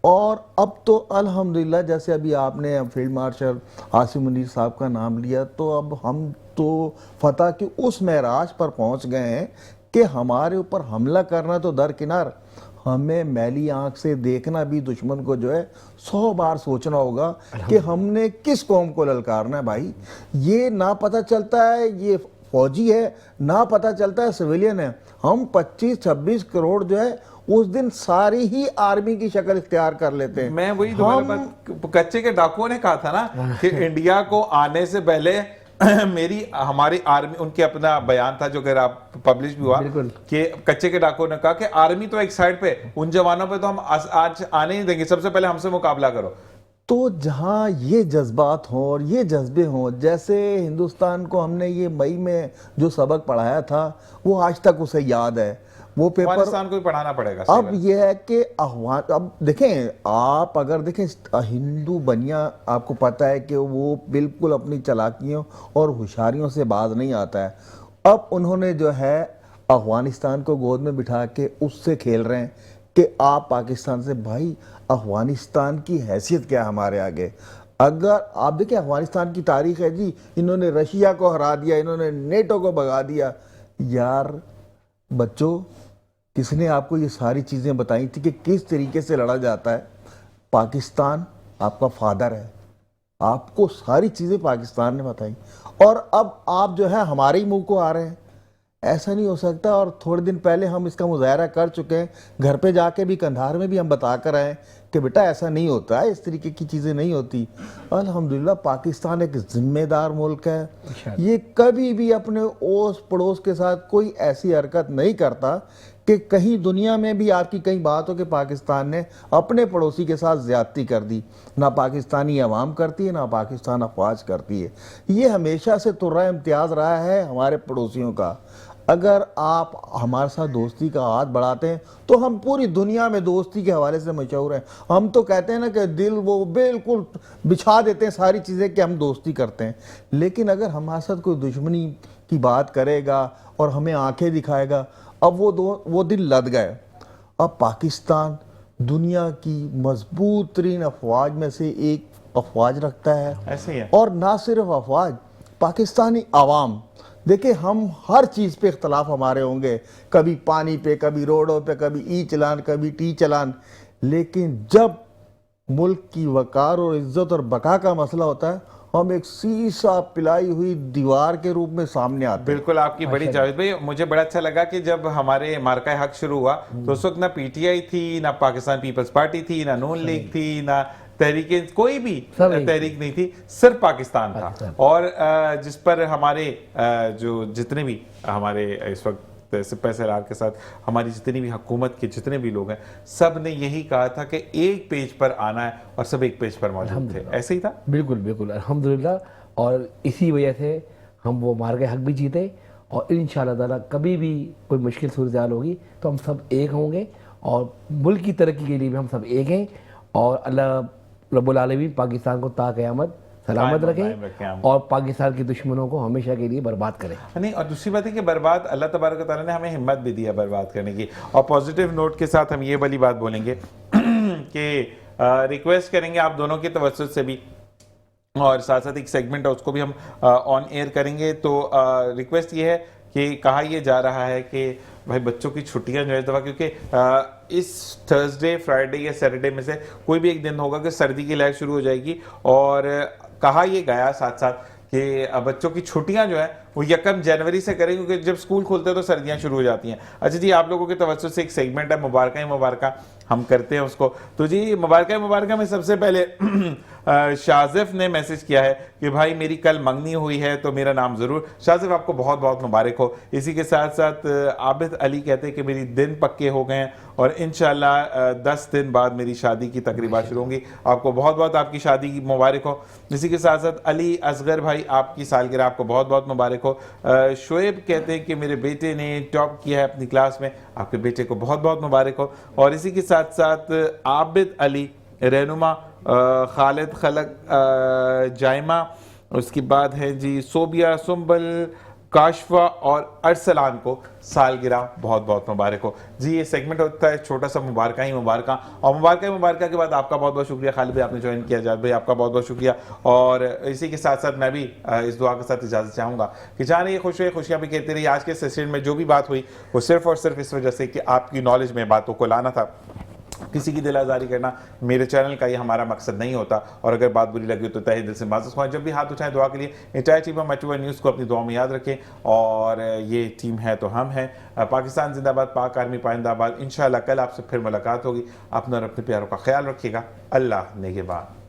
اور اب تو الحمدللہ جیسے ابھی آپ نے فیلڈ مارشل عاصم منیر صاحب کا نام لیا، تو اب ہم تو فتح کی اس معراج پر پہنچ گئے ہیں کہ ہمارے اوپر حملہ کرنا تو درکنار، ہمیں میلی آنکھ سے دیکھنا بھی دشمن کو جو ہے 100 بار سوچنا ہوگا کہ ہم نے کس قوم کو للکارنا ہے. بھائی یہ نہ پتہ چلتا ہے یہ فوجی ہے، نہ پتہ چلتا ہے سویلین ہے. ہم 25-26 کروڑ جو ہے اس دن ساری ہی آرمی کی شکل اختیار کر لیتے ہیں. میں وہی دوبارہ بات، کچے کے ڈاکوؤں نے کہا تھا نا کہ انڈیا کو آنے سے پہلے ہماری آرمی، ان کے اپنا بیان تھا جو کہ پبلش بھی ہوا کہ کچے کے ڈاکوؤں نے کہا کہ آرمی تو ایک سائڈ پہ، ان جوانوں پہ تو ہم آج آنے نہیں دیں گے، سب سے پہلے ہم سے مقابلہ کرو. تو جہاں یہ جذبات ہوں اور یہ جذبے ہوں، جیسے ہندوستان کو ہم نے یہ مئی میں جو سبق پڑھایا تھا وہ آج تک اسے یاد ہے. وہ پیپر افغانستان کو بھی پڑھانا پڑے گا. اب یہ ہے کہ اب دیکھیں، آپ اگر دیکھیں ہندو بنیا، آپ کو پتہ ہے کہ وہ بالکل اپنی چالاکیوں اور ہوشیاریوں سے باز نہیں آتا ہے. اب انہوں نے جو ہے افغانستان کو گود میں بٹھا کے اس سے کھیل رہے ہیں کہ آپ پاکستان سے. بھائی افغانستان کی حیثیت کیا ہے ہمارے آگے؟ اگر آپ دیکھیں افغانستان کی تاریخ ہے جی، انہوں نے رشیا کو ہرا دیا، انہوں نے نیٹو کو بھگا دیا. یار بچوں، کس نے آپ کو یہ ساری چیزیں بتائی تھی کہ کس طریقے سے لڑا جاتا ہے؟ پاکستان آپ کا فادر ہے، آپ کو ساری چیزیں پاکستان نے بتائی، اور اب آپ جو ہے ہمارے ہی منہ کو آ رہے ہیں. ایسا نہیں ہو سکتا. اور تھوڑے دن پہلے ہم اس کا مظاہرہ کر چکے ہیں، گھر پہ جا کے بھی قندھار میں بھی ہم بتا کر آئے کہ بیٹا ایسا نہیں ہوتا ہے، اس طریقے کی چیزیں نہیں ہوتی. الحمدللہ پاکستان ایک ذمہ دار ملک ہے، یہ کبھی بھی اپنے اوس پڑوس کے ساتھ کوئی ایسی حرکت نہیں کرتا کہ کہیں دنیا میں بھی آپ کی کئی بات ہو کہ پاکستان نے اپنے پڑوسی کے ساتھ زیادتی کر دی. نہ پاکستانی عوام کرتی ہے، نہ پاکستان افواج کرتی ہے. یہ ہمیشہ سے ترہ امتیاز رہا ہے ہمارے پڑوسیوں کا. اگر آپ ہمارے ساتھ دوستی کا ہاتھ بڑھاتے ہیں تو ہم پوری دنیا میں دوستی کے حوالے سے مشہور ہیں. ہم تو کہتے ہیں نا کہ دل وہ بالکل بچھا دیتے ہیں ساری چیزیں کہ ہم دوستی کرتے ہیں. لیکن اگر ہمارے ساتھ کوئی دشمنی کی بات کرے گا اور ہمیں آنکھیں دکھائے گا، اب وہ دل لد گئے. اب پاکستان دنیا کی مضبوط ترین افواج میں سے ایک افواج رکھتا ہے. ایسے ہی ہے. اور نہ صرف افواج، پاکستانی عوام. دیکھیں ہم ہر چیز پہ اختلاف ہمارے ہوں گے، کبھی پانی پہ، کبھی روڈوں پہ، کبھی ای چلان، کبھی ٹی چلان، لیکن جب ملک کی وقار اور عزت اور بقا کا مسئلہ ہوتا ہے ہم ایک سیسا پلائی ہوئی دیوار کے روپ میں سامنے آتے ہیں. بالکل آپ کی بڑی جاوید بھائی، مجھے بڑا اچھا لگا کہ جب ہمارے مارکہ حق شروع ہوا تو اس وقت نہ پی ٹی آئی تھی، نہ پاکستان پیپلز پارٹی تھی، نہ نون لیگ تھی، نہ تحریک، کوئی بھی تحریک نہیں تھی، صرف پاکستان تھا. اور جس پر ہمارے جو جتنے بھی ہمارے اس وقت سپہ سالار کے ساتھ ہماری جتنی بھی حکومت کے جتنے بھی لوگ ہیں، سب نے یہی کہا تھا کہ ایک پیج پر آنا ہے، اور سب ایک پیج پر موجود تھے. ایسے ہی تھا. بالکل بالکل الحمدللہ. اور اسی وجہ سے ہم وہ مارکہ حق بھی جیتے، اور انشاءاللہ تعالیٰ کبھی بھی کوئی مشکل صورتحال ہوگی تو ہم سب ایک ہوں گے، اور ملک کی ترقی کے لیے بھی ہم سب ایک ہیں. اور اللہ رب العالمین پاکستان کو تا قیامت سلامت رکھیں اور پاکستان کے دشمنوں کو ہمیشہ کے لیے برباد کریں. نہیں، اور دوسری بات ہے کہ برباد اللہ تبارک و تعالیٰ نے ہمیں ہمت بھی دیا برباد کرنے کی. اور پازیٹیو نوٹ کے ساتھ ہم یہ والی بات بولیں گے کہ ریکویسٹ کریں گے آپ دونوں کے توسط سے بھی، اور ساتھ ساتھ ایک سیگمنٹ ہے اس کو بھی ہم آن ایئر کریں گے. تو ریکویسٹ یہ ہے کہ کہا یہ جا رہا ہے کہ بھائی بچوں کی چھٹیاں جو ہے دفعہ، کیونکہ اس تھرسڈے، فرائیڈے یا سیٹرڈے میں سے کوئی بھی ایک دن ہوگا کہ سردی کی لہر شروع ہو جائے گی. اور کہا یہ گیا ساتھ ساتھ کہ بچوں کی چھٹیاں جو ہیں وہ 1 جنوری سے کریں، کیونکہ جب سکول کھولتے ہیں تو سردیاں شروع ہو جاتی ہیں. اچھا جی، آپ لوگوں کے توسط سے ایک سیگمنٹ ہے مبارکہ مبارکہ، ہم کرتے ہیں اس کو. تو جی مبارکہ مبارکہ میں سب سے پہلے شازف نے میسج کیا ہے کہ بھائی میری کل منگنی ہوئی ہے تو میرا نام ضرور. شازف آپ کو بہت بہت مبارک ہو. اسی کے ساتھ ساتھ عابد علی کہتے ہیں کہ میری دن پکے ہو گئے ہیں اور انشاءاللہ 10 دن بعد میری شادی کی تقریبات شروع ہوں گی. آپ کو بہت بہت آپ کی شادی کی مبارک ہو. اسی کے ساتھ ساتھ علی اصغر بھائی آپ کی سالگرہ آپ کو بہت بہت مبارک ہو. شعیب کہتے ہیں کہ میرے بیٹے نے ٹاپ کیا ہے اپنی کلاس میں, آپ کے بیٹے کو بہت بہت مبارک ہو. اور اسی کے ساتھ ساتھ عابد علی رہنما, خالد خلق جائمہ, اس کے بعد ہے جی صوبیہ سنبل کاشفہ اور ارسلان کو سالگرہ بہت بہت مبارک ہو. جی یہ سیگمنٹ ہوتا ہے چھوٹا سا مبارکہ ہی مبارکہ, اور مبارکہ کے بعد آپ کا بہت بہت شکریہ خالد بھائی آپ نے جوائن کیا, جاد بھائی آپ کا بہت بہت شکریہ. اور اسی کے ساتھ ساتھ میں بھی اس دعا کے ساتھ اجازت چاہوں گا کہ جانے یہ خوشیاں بھی کہتے رہی. آج کے سیشن میں جو بھی بات ہوئی وہ صرف اور صرف اس وجہ سے کہ آپ کی نالج میں باتوں کو لانا تھا, کسی کی دل آزاری کرنا میرے چینل کا یہ ہمارا مقصد نہیں ہوتا. اور اگر بات بری لگی تو تہہ دل سے معذرت خواہ. جب بھی ہاتھ اٹھائیں دعا کے لیے entire team of metro news کو اپنی دعا میں یاد رکھیں. اور یہ ٹیم ہے تو ہم ہیں. پاکستان زندہ باد, پاک آرمی پائندہ آباد. انشاءاللہ کل آپ سے پھر ملاقات ہوگی. اپنا اور اپنے پیاروں کا خیال رکھیے گا. اللہ نگہبان.